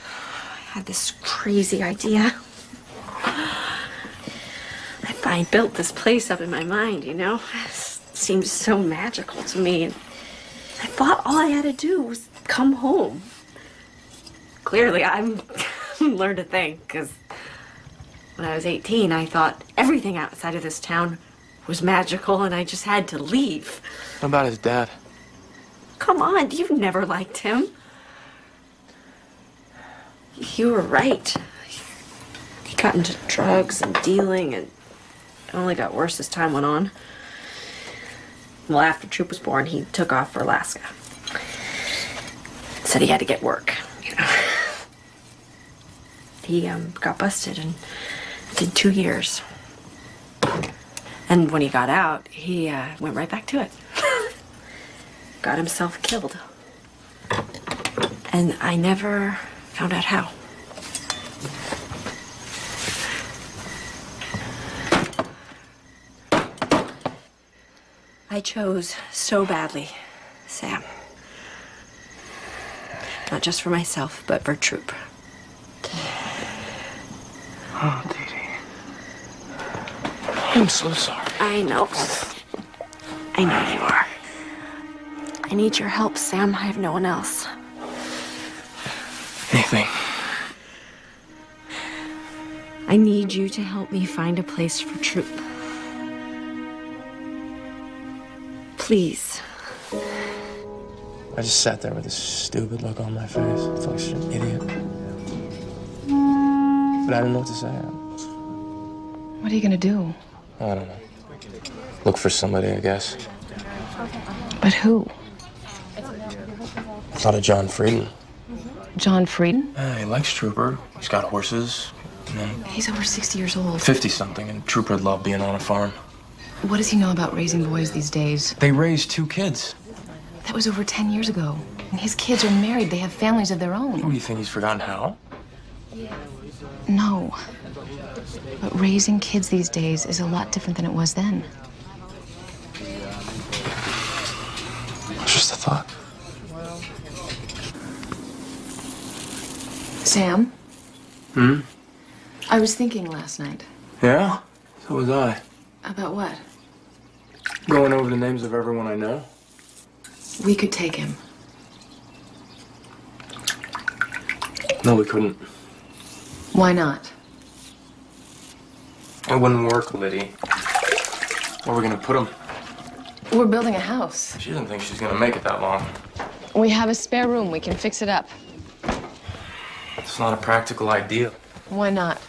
I had this crazy idea. I built this place up in my mind, you know? It seemed so magical to me. And I thought all I had to do was come home. Clearly, I've learned to think, because when I was 18, I thought everything outside of this town was magical, and I just had to leave. What about his dad? Come on, you've never liked him. You were right. He got into drugs and dealing, and it only got worse as time went on. Well, after Troop was born, he took off for Alaska. Said he had to get work, you know. He got busted and did 2 years. And when he got out, he went right back to it. Got himself killed. And I never found out how. I chose so badly, Sam. Not just for myself, but for Troop. Oh, Dee Dee. I'm so sorry. I know. I know you are. I need your help, Sam. I have no one else. Anything. I need you to help me find a place for Troop. Please. I just sat there with this stupid look on my face. I felt like such an idiot. But I didn't know what to say. What are you gonna do? I don't know. Look for somebody, I guess. But who? Thought of John Frieden. John Frieden? He likes Trooper. He's got horses. He's over 60 years old. 50-something, and Trooper would love being on a farm. What does he know about raising boys these days? They raised 2 kids. That was over 10 years ago. And his kids are married. They have families of their own. What do you think, he's forgotten how? No. But raising kids these days is a lot different than it was then. It's just a thought. Sam? Hmm? I was thinking last night. Yeah? So was I. About what? Going over the names of everyone I know. We could take him. No, we couldn't. Why not? It wouldn't work, Liddy. Where are we gonna put him? We're building a house. She doesn't think she's gonna make it that long. We have a spare room. We can fix it up. It's not a practical idea. Why not?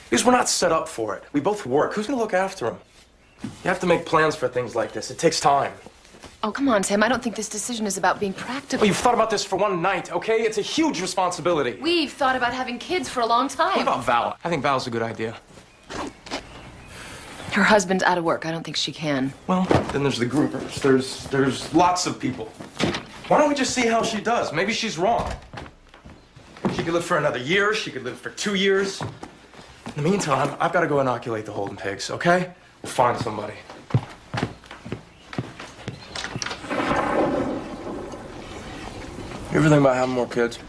Because we're not set up for it. We both work. Who's gonna look after him? You have to make plans for things like this. It takes time. Oh, come on, Sam. I don't think this decision is about being practical. Well, you've thought about this for one night, okay? It's a huge responsibility. We've thought about having kids for a long time. What about Val? I think Val's a good idea. Her husband's out of work. I don't think she can. Well, then there's the groupers. There's lots of people. Why don't we just see how she does? Maybe she's wrong. She could live for another year. She could live for 2 years. In the meantime, I've got to go inoculate the Holden pigs, okay? We'll find somebody. You ever think about having more kids?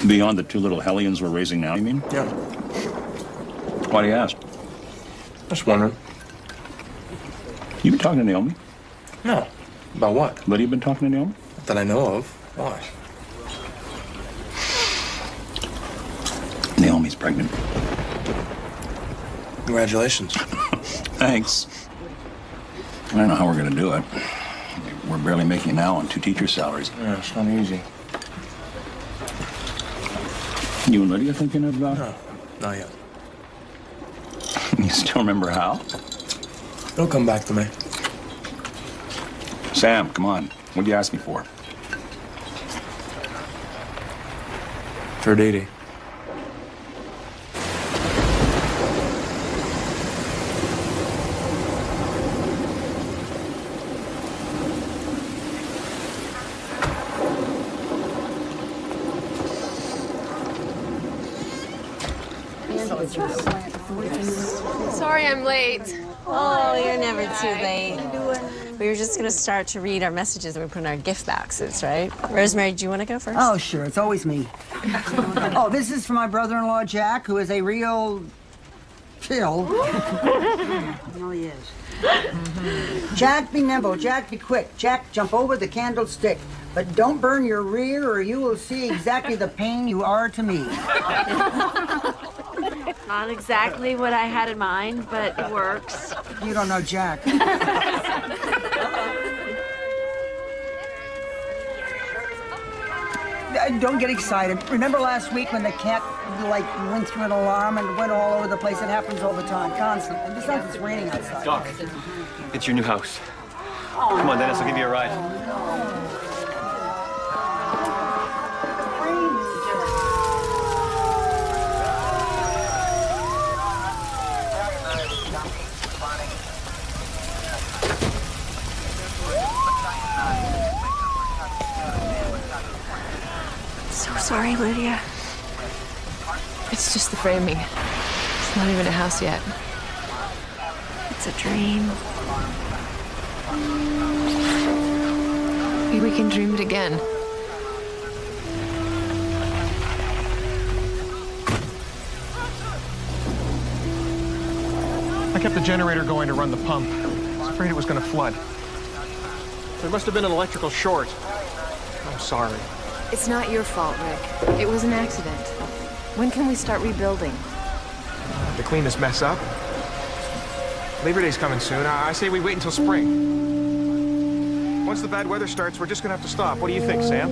Beyond the 2 little hellions we're raising now, you mean? Yeah. Why do you ask? Just wondering. You been talking to Naomi? No. About what? Lydia been talking to Naomi? Not that I know of. Why? Naomi's pregnant. Congratulations. Thanks. I don't know how we're going to do it. We're barely making it now on 2 teacher salaries. Yeah, it's not easy. You and Lydia thinking about it? No, not yet. You still remember how? It'll come back to me. Sam, come on. What do you ask me for? For Dee Dee. Sorry I'm late. Oh, you're never too late. We were just gonna start to read our messages that we put in our gift boxes, right? Rosemary, do you want to go first? Oh, sure. It's always me. Oh, this is for my brother-in-law, Jack, who is a real chill. No, he is. Jack, be nimble. Jack, be quick. Jack, jump over the candlestick. But don't burn your rear or you will see exactly the pain you are to me. Not exactly what I had in mind, but it works. You don't know Jack. Don't get excited. Remember last week when the cat, went through an alarm and went all over the place? It happens all the time, constantly. And besides, it's raining outside. Doc, it's your new house. Come on, Dennis, I'll give you a ride. So sorry, Lydia. It's just the framing. It's not even a house yet. It's a dream. Maybe we can dream it again. I kept the generator going to run the pump. I was afraid it was going to flood. There must have been an electrical short. I'm sorry. It's not your fault, Rick. It was an accident. When can we start rebuilding? To clean this mess up. Labor Day's coming soon. I say we wait until spring. Once the bad weather starts, we're just gonna have to stop. What do you think, Sam?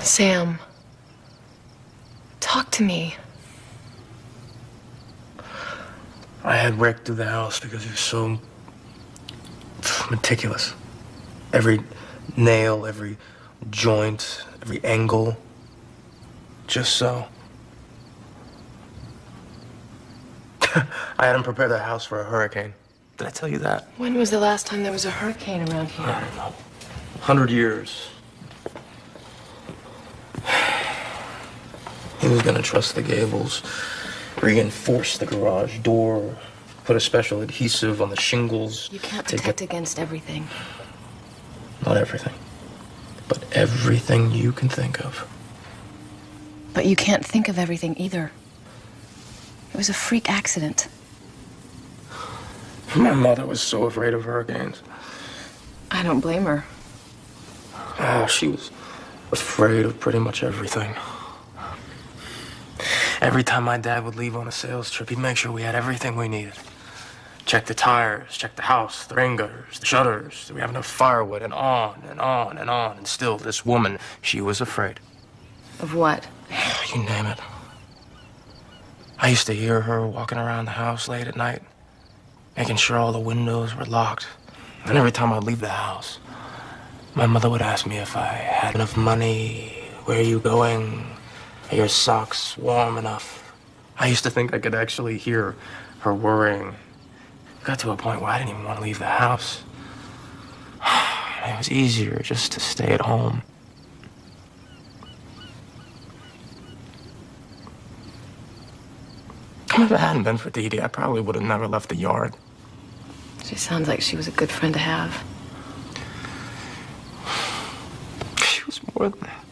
Sam, talk to me. I had Rick do the house because he was so meticulous. Every nail, every joint, every angle. Just so. I had him prepare the house for a hurricane. Did I tell you that? When was the last time there was a hurricane around here? I don't know. 100 years. He was gonna truss the gables, reinforce the garage door, put a special adhesive on the shingles. You can't protect against everything. Not everything, but everything you can think of. But you can't think of everything either. It was a freak accident. My mother was so afraid of hurricanes. I don't blame her. Oh, she was afraid of pretty much everything. Every time my dad would leave on a sales trip, he'd make sure we had everything we needed. Check the tires, check the house, the rain gutters, the shutters. Do we have enough firewood? And on and on and on. And still, this woman, she was afraid. Of what? You name it. I used to hear her walking around the house late at night, making sure all the windows were locked. And every time I'd leave the house, my mother would ask me if I had enough money, where are you going, are your socks warm enough? I used to think I could actually hear her worrying. It got to a point where I didn't even want to leave the house. It was easier just to stay at home. If it hadn't been for Dee Dee, I probably would have never left the yard. She sounds like she was a good friend to have. She was more than that.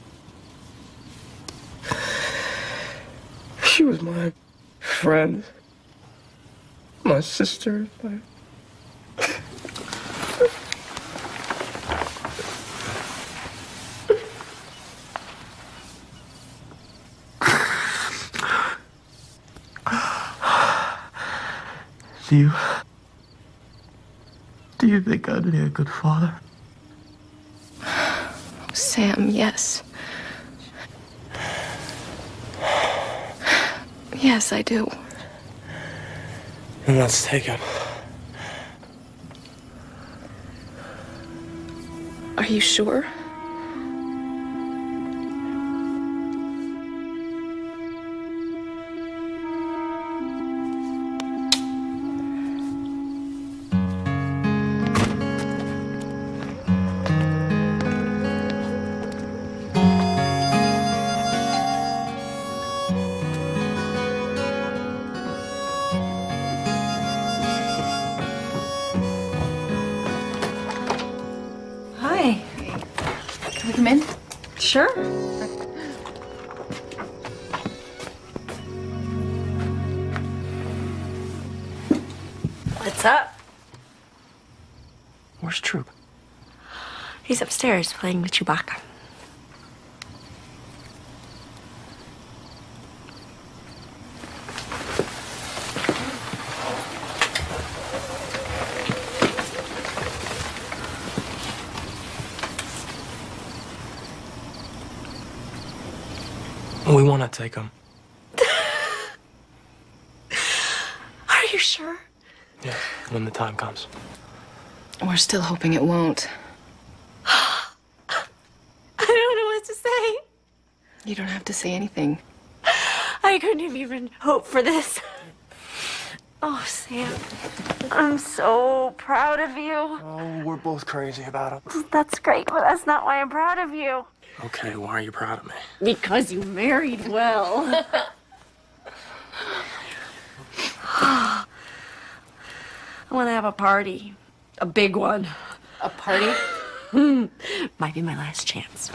She was my friend, my sister, my... Do you think I'd be a good father? Sam, yes. Yes, I do. Then let's take him. Are you sure? Hi. Can we come in? Sure. What's up? Where's Troop? He's upstairs playing with Chewbacca. We want to take him. Are you sure? Yeah, when the time comes. We're still hoping it won't. I don't know what to say. You don't have to say anything. I couldn't have even hoped for this. Oh, Sam, I'm so proud of you. Oh, we're both crazy about him. That's great, but that's not why I'm proud of you. Okay, why are you proud of me? Because you married well. I want to have a party. A big one. A party? Might be my last chance.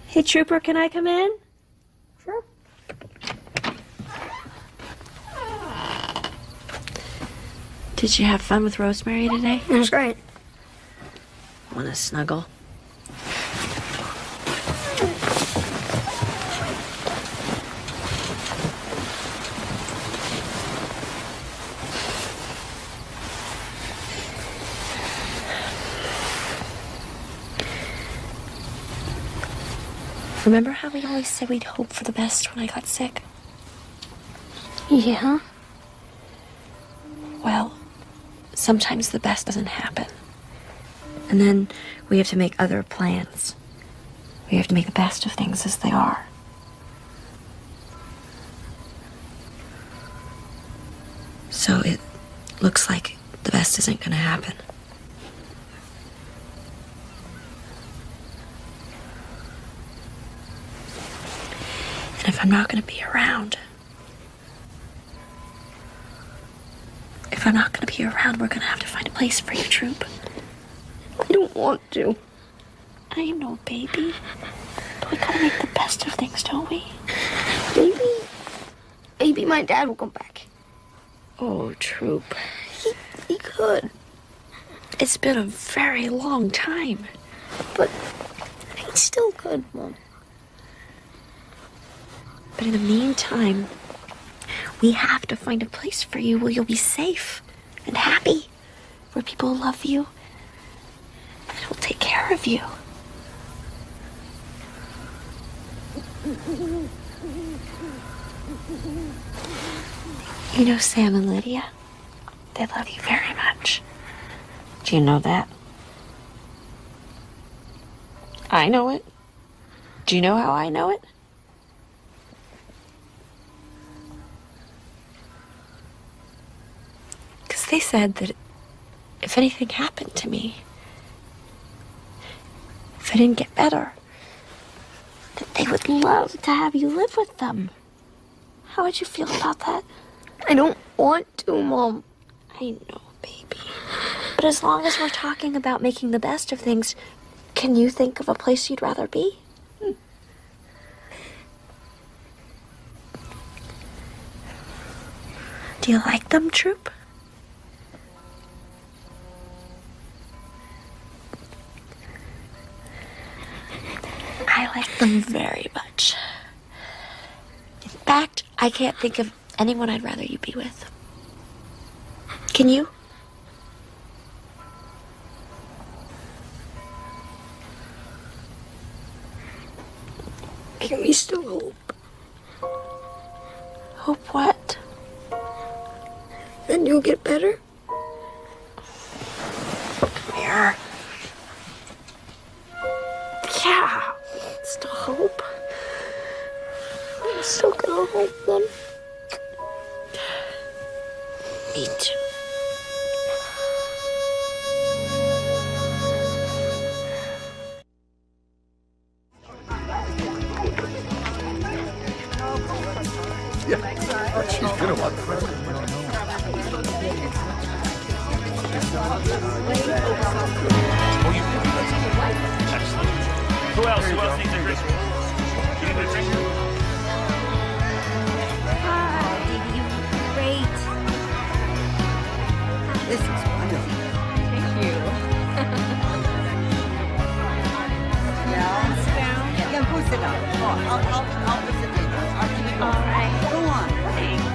Hey, Trooper, can I come in? Sure. Did you have fun with Rosemary today? It was great. Want to snuggle? Remember how we always said we'd hope for the best when I got sick? Yeah. Well, sometimes the best doesn't happen. And then we have to make other plans. We have to make the best of things as they are. So it looks like the best isn't going to happen. And if I'm not going to be around, if If I'm not going to be around, we're going to have to find a place for you, Troop. I don't want to. I know, baby. But we gotta make the best of things, don't we? Maybe my dad will come back. Oh, Troop. He could. It's been a very long time. But he still could, Mom. But in the meantime, we have to find a place for you where you'll be safe and happy, where people love you and will take care of you. You know Sam and Lydia? They love you very much. Do you know that? I know it. Do you know how I know it? Because they said that if anything happened to me, if I didn't get better, that they would love to have you live with them. How would you feel about that? I don't want to, Mom. I know, baby. But as long as we're talking about making the best of things, can you think of a place you'd rather be? Do you like them, Troop? I like them very much. In fact, I can't think of anyone I'd rather you be with. Can you? Can we still hope? Hope what? Then you'll get better? Come here. Yeah, still hope. I'm still gonna hope then. Me too. Yeah, she's gonna want the Who else? Who else needs a drink? You need a drink? Hi, you look great. This is wonderful. Thank you. Yeah. Yeah, go sit down. I'll visit the table. I'll keep it going. All right. Go on. Thanks.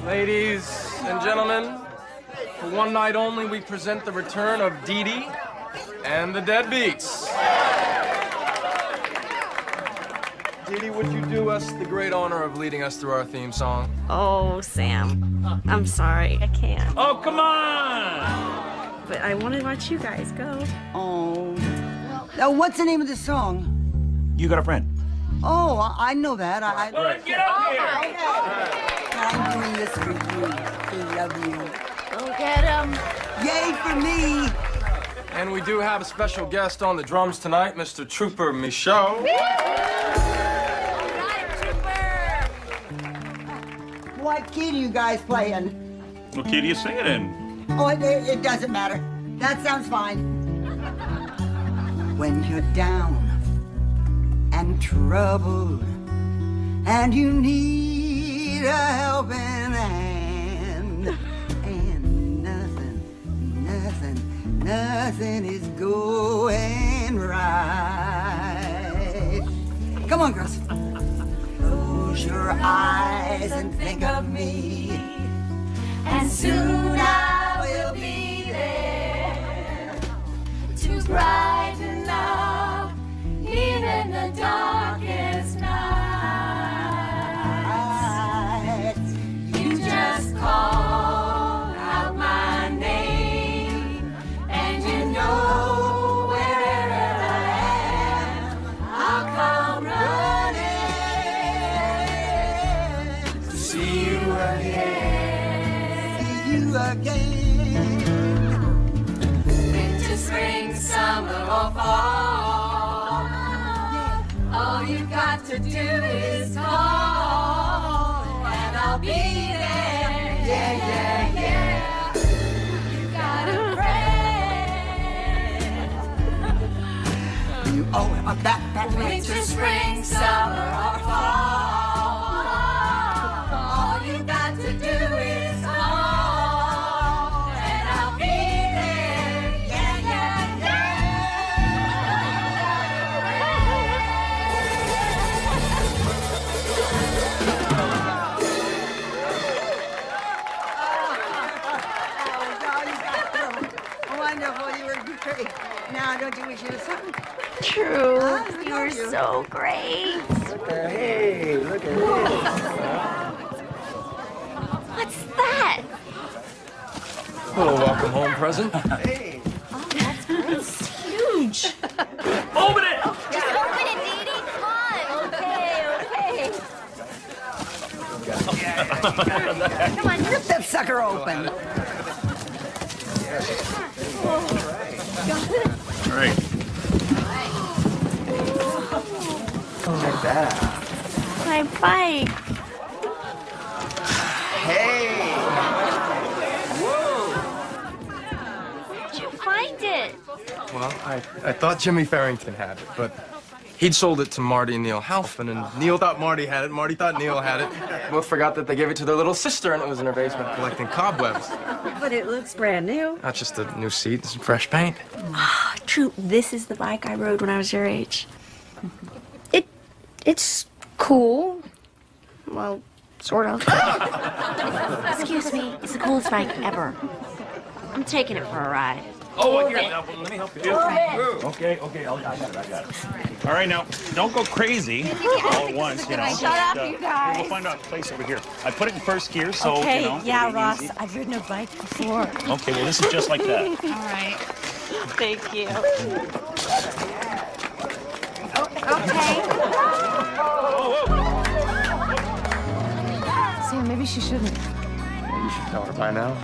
Ladies and gentlemen, for one night only, we present the return of Dee Dee and the Deadbeats. Dee Dee, would you do us the great honor of leading us through our theme song? Oh, Sam. I'm sorry. I can't. Oh, come on! But I want to watch you guys go. Oh. Now, what's the name of the song? You got a friend. Oh, I know that. Well, get up here! I'm doing this for you. I love you. Go get him. Yay for me! And we do have a special guest on the drums tonight, Mr. Trooper Michaud. What key do you guys play in? What key do you sing it in? Oh, it doesn't matter. That sounds fine. When you're down and troubled and you need a helping hand and nothing is going right. Come on, girls. Close your eyes and think of me, and soon I will be there to brighten up even the darkest night. You just call out my name, and you know wherever I am, I'll come running to see you again. See you again. Winter, spring, summer, to do is call, and I'll be there. Yeah, yeah, yeah. You got a friend. You owe him a backpack. Winter, spring, summer, or fall. All you got to do is call, and I'll be there. Yeah, yeah, yeah. Wonderful, you were great. Now, don't you wish you were something? True. Huh? You were so great. Hey, look at What's that? A little welcome home present. Hey. Oh, that's great. It's huge. Open it! Just open it, Dee Dee. Come on. Okay. Come on, rip that sucker open. All right. Check that out. My bike. Hey! Whoa! Where'd you find it? Well, I thought Jimmy Farrington had it, but he'd sold it to Marty and Neil Halfin, and Neil thought Marty had it, Marty thought Neil had it. Both forgot that they gave it to their little sister, and it was in her basement collecting cobwebs. But it looks brand new. Not just a new seat and some fresh paint. Ah, True, this is the bike I rode when I was your age. It's cool. Well, sort of. Excuse me, it's the coolest bike ever. I'm taking it for a ride. Oh, here, let me help you. Okay, I got it. All right, now, don't go crazy all at once, you know. Shut up, you guys. We'll find out a place over here. I put it in first gear, so, Okay, you know. yeah, it'll be Ross, easy. I've ridden a bike before. Okay, well, this is just like that. All right. Thank you. Okay. Sam, maybe she shouldn't. You should know her by now.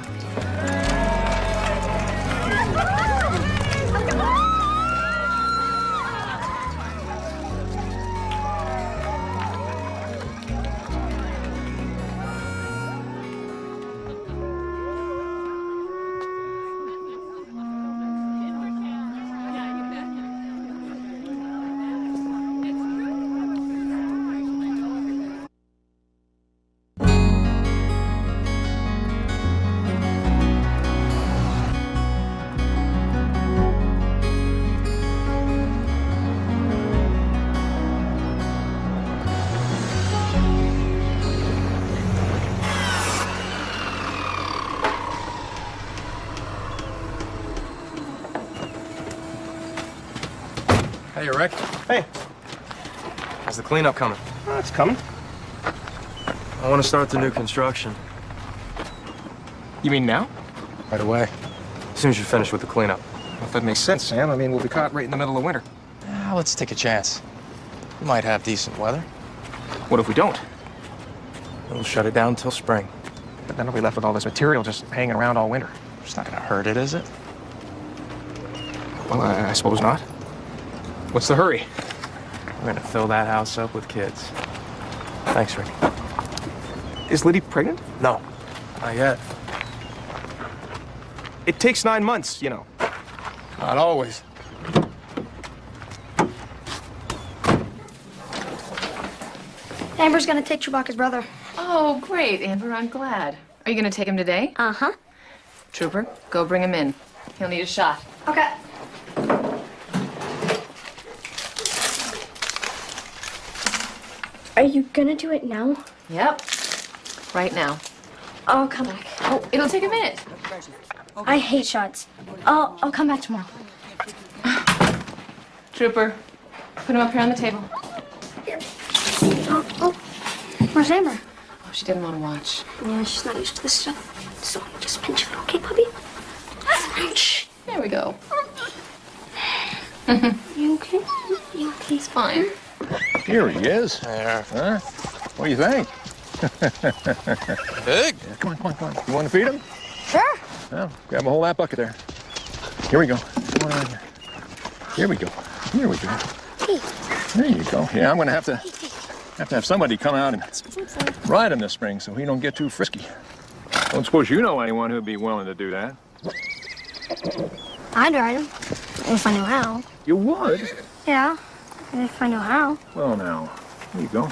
Hey, Rick. Hey. How's the cleanup coming? Oh, it's coming. I want to start the new construction. You mean now? Right away. As soon as you finish with the cleanup. Well, if that makes sense, Sam. I mean, we'll be caught right in the middle of winter. Ah, let's take a chance. We might have decent weather. What if we don't? We'll shut it down till spring. But then we'll be left with all this material just hanging around all winter. It's not gonna hurt it, is it? Well, I suppose not. What's the hurry? We're gonna fill that house up with kids. Thanks, Rick. Is Liddy pregnant? No, not yet. It takes 9 months, you know. Not always. Amber's gonna take Chewbacca's brother. Oh, great, Amber. I'm glad. Are you going to take him today? Uh-huh. Trooper, go bring him in. He'll need a shot. Okay. Are you gonna do it now? Yep. Right now. I'll come back. Oh, it'll take a minute. I hate shots. I'll come back tomorrow. Trooper, put him up here on the table. Oh, where's Amber? Oh, she didn't want to watch. Yeah, she's not used to this stuff. So just pinch it, okay, puppy? Pinch. There we go. You okay? You okay? He's fine. Here he is. There. Huh? What do you think? Big. Yeah, come on. You want to feed him? Sure. Well, grab a whole that bucket there. Here we go. Come on in here. Here we go. There you go. Yeah, I'm going to have to Have to have somebody come out and ride him this spring so he don't get too frisky. Don't suppose you know anyone who'd be willing to do that? I'd ride him if I knew how. You would? Yeah, if I knew how. Well, now, there you go.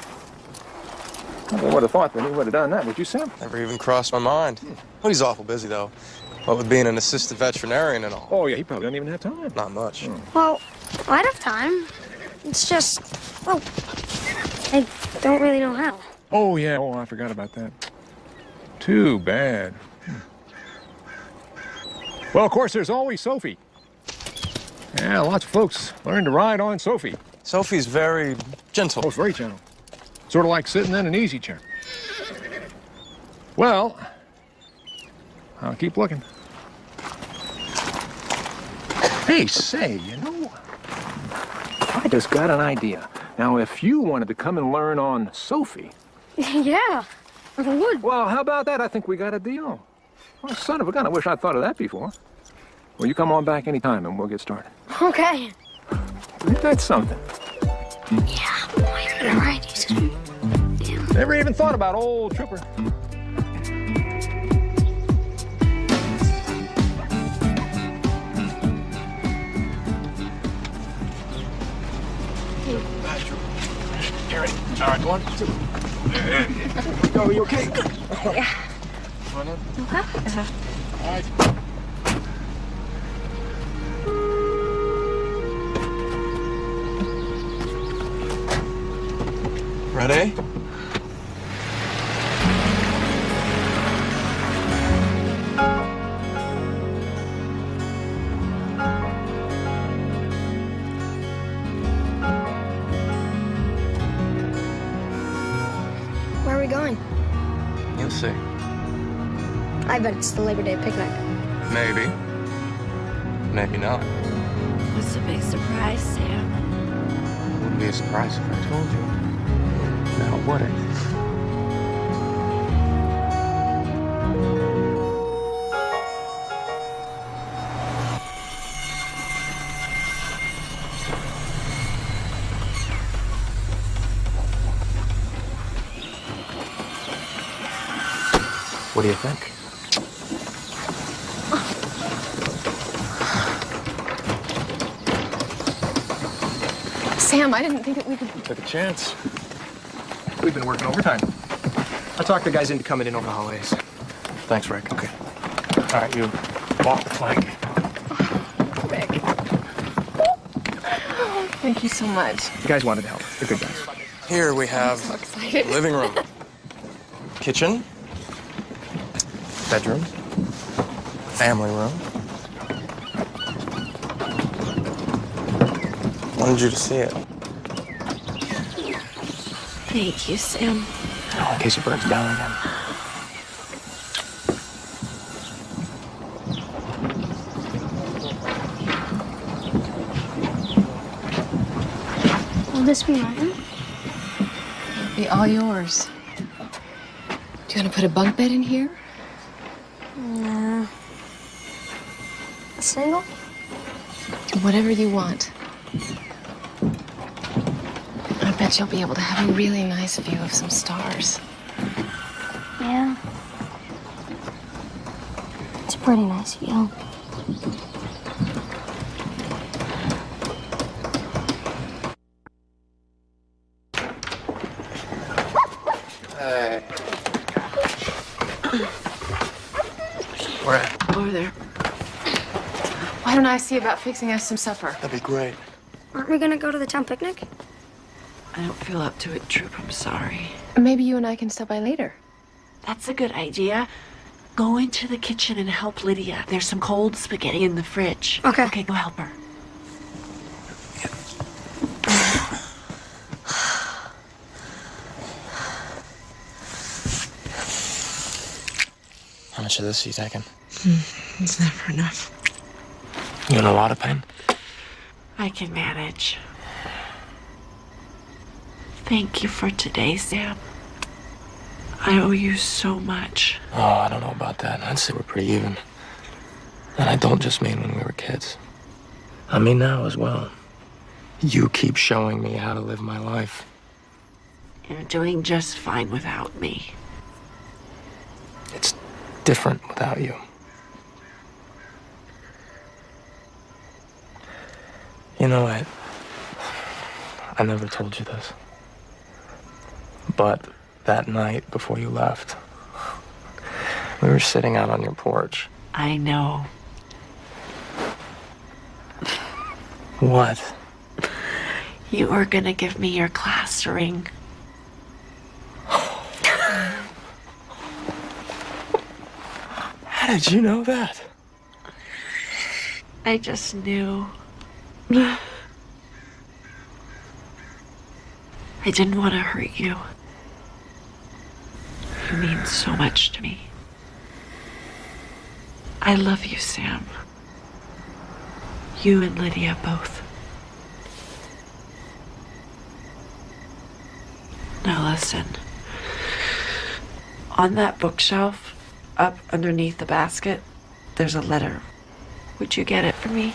I would have thought that he would have done that, would you, Sam? Never even crossed my mind. Oh, he's awful busy, though. What with being an assistant veterinarian and all. Oh, yeah, he probably doesn't even have time. Not much. Well, I'd have time. It's just, well, I don't really know how. Oh, yeah. Oh, I forgot about that. Too bad. Well, of course, there's always Sophie. Yeah, lots of folks learn to ride on Sophie. Sophie's very gentle. Oh, very gentle. Sort of like sitting in an easy chair. Well, I'll keep looking. Hey, say, you know, I just got an idea. Now, if you wanted to come and learn on Sophie... Yeah, I would. Well, how about that? I think we got a deal. Oh, son of a gun, I wish I'd thought of that before. Well, you come on back anytime and we'll get started. Okay. Ain't that something? Yeah, I'm gonna ride you. Yeah. Never even thought about old Trooper. All right, 1, 2. Are you okay? Yeah. Come on in. Okay. All right. Ready? Where are we going? You'll see. I bet it's the Labor Day picnic. Maybe. Maybe not. What's the big surprise, Sam? It wouldn't be a surprise if I told you. Now, would it? What do you think? Sam, I didn't think that we could... Took a chance. We've been working overtime. I talked the guys into coming in over the holidays. Thanks, Rick. Okay. All right, you walk the plank. Rick. Thank you so much. You guys wanted to help. They're good guys. Here we have so excited. living room, kitchen, bedroom, family room. Wanted you to see it. Thank you, Sam. Oh, in case it burns down again. Will this be mine? It'll be all yours. Do you want to put a bunk bed in here? Nah. A single? Whatever you want. I bet you'll be able to have a really nice view of some stars. Yeah. It's a pretty nice view. Hey. Where at? Over there. Why don't I see about fixing us some supper? That'd be great. Aren't we gonna go to the town picnic? I don't feel up to it, Troop. I'm sorry. Maybe you and I can stop by later. That's a good idea. Go into the kitchen and help Lydia. There's some cold spaghetti in the fridge. Okay. Okay, go help her. How much of this are you taking? It's never enough. You in a lot of pain? I can manage. Thank you for today, Sam. I owe you so much. Oh, I don't know about that. I'd say we're pretty even. And I don't just mean when we were kids. I mean now as well. You keep showing me how to live my life. You're doing just fine without me. It's different without you. You know, I never told you this. But that night before you left, we were sitting out on your porch. I know. What? You were gonna give me your class ring. How did you know that? I just knew. I didn't want to hurt you. You mean so much to me. I love you, Sam. You and Lydia both. Now listen. On that bookshelf, up underneath the basket, there's a letter. Would you get it for me?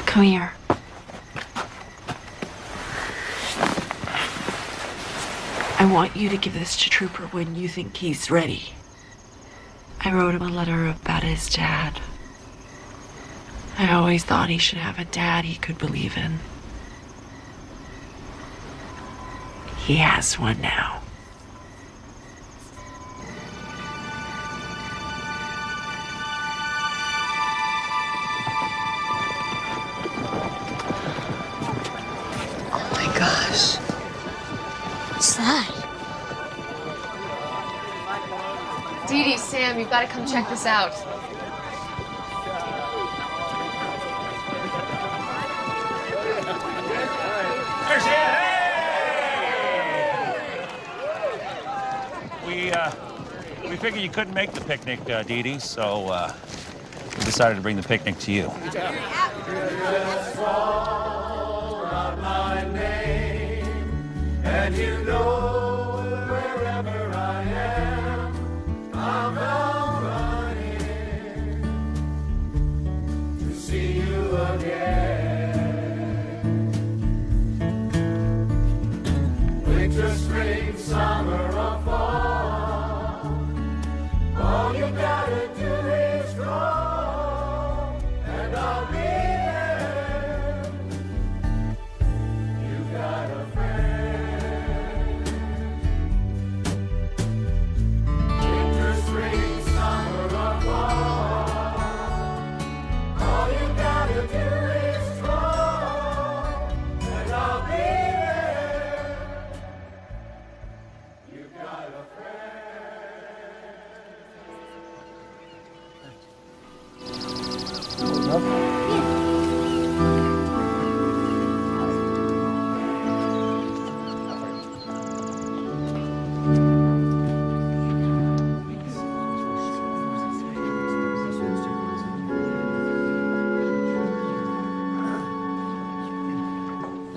Come here. I want you to give this to Trooper when you think he's ready. I wrote him a letter about his dad. I always thought he should have a dad he could believe in. He has one now. Oh my gosh. What's that? Dee Dee, Sam, you've got to come check this out. There she is. We figured you couldn't make the picnic, Dee Dee, so we decided to bring the picnic to you. And you know wherever I am, I'm out running to see you again. Winter, spring, summer, or fall, all you gotta do is call, and I'll be there. You got a friend. Winter, spring, summer, or fall, all you gotta do is call, and I'll be there. You got a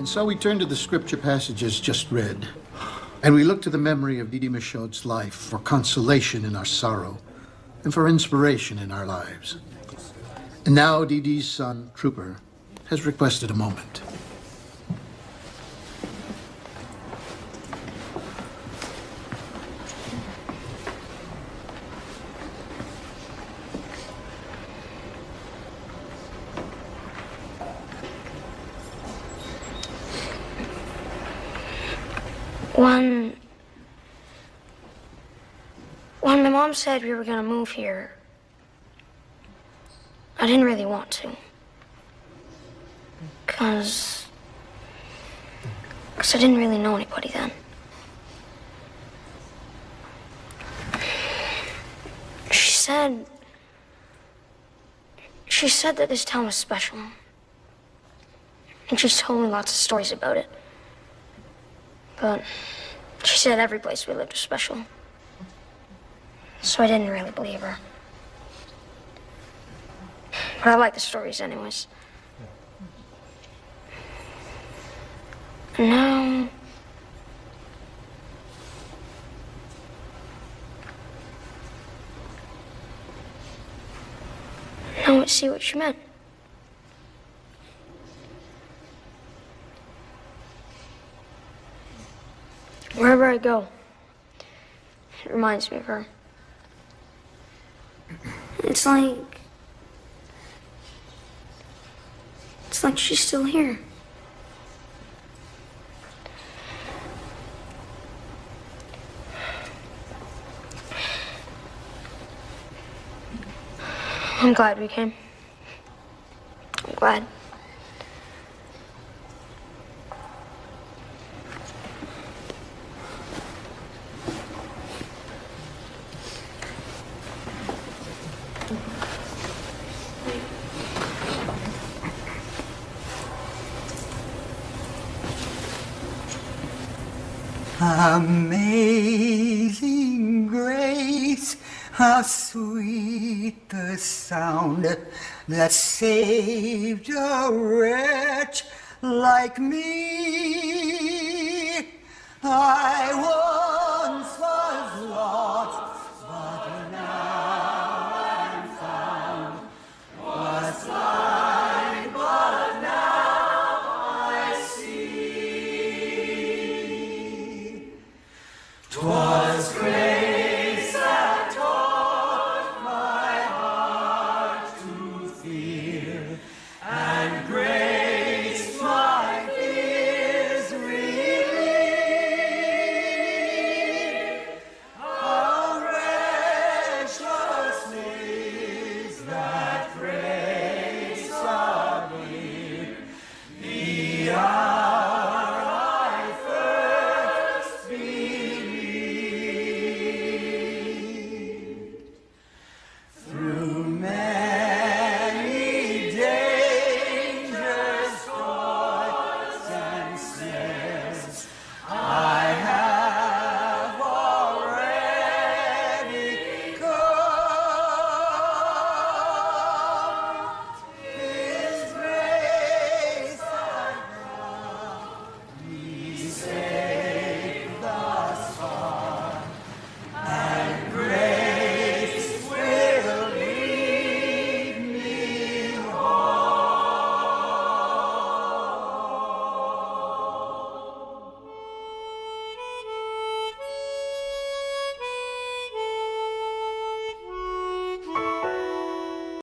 And so we turn to the scripture passages just read, and we look to the memory of Dee Dee Michaud's life for consolation in our sorrow and for inspiration in our lives. And now Dee Dee's son, Trooper, has requested a moment. When my mom said we were gonna move here, I didn't really want to. Because I didn't really know anybody then. She said that this town was special. And she told me lots of stories about it. But she said every place we lived was special. So I didn't really believe her. But I like the stories anyways. And now I see what she meant. go. It reminds me of her. It's like she's still here. I'm glad we came. I'm glad. Amazing grace, how sweet the sound that saved a wretch like me. I was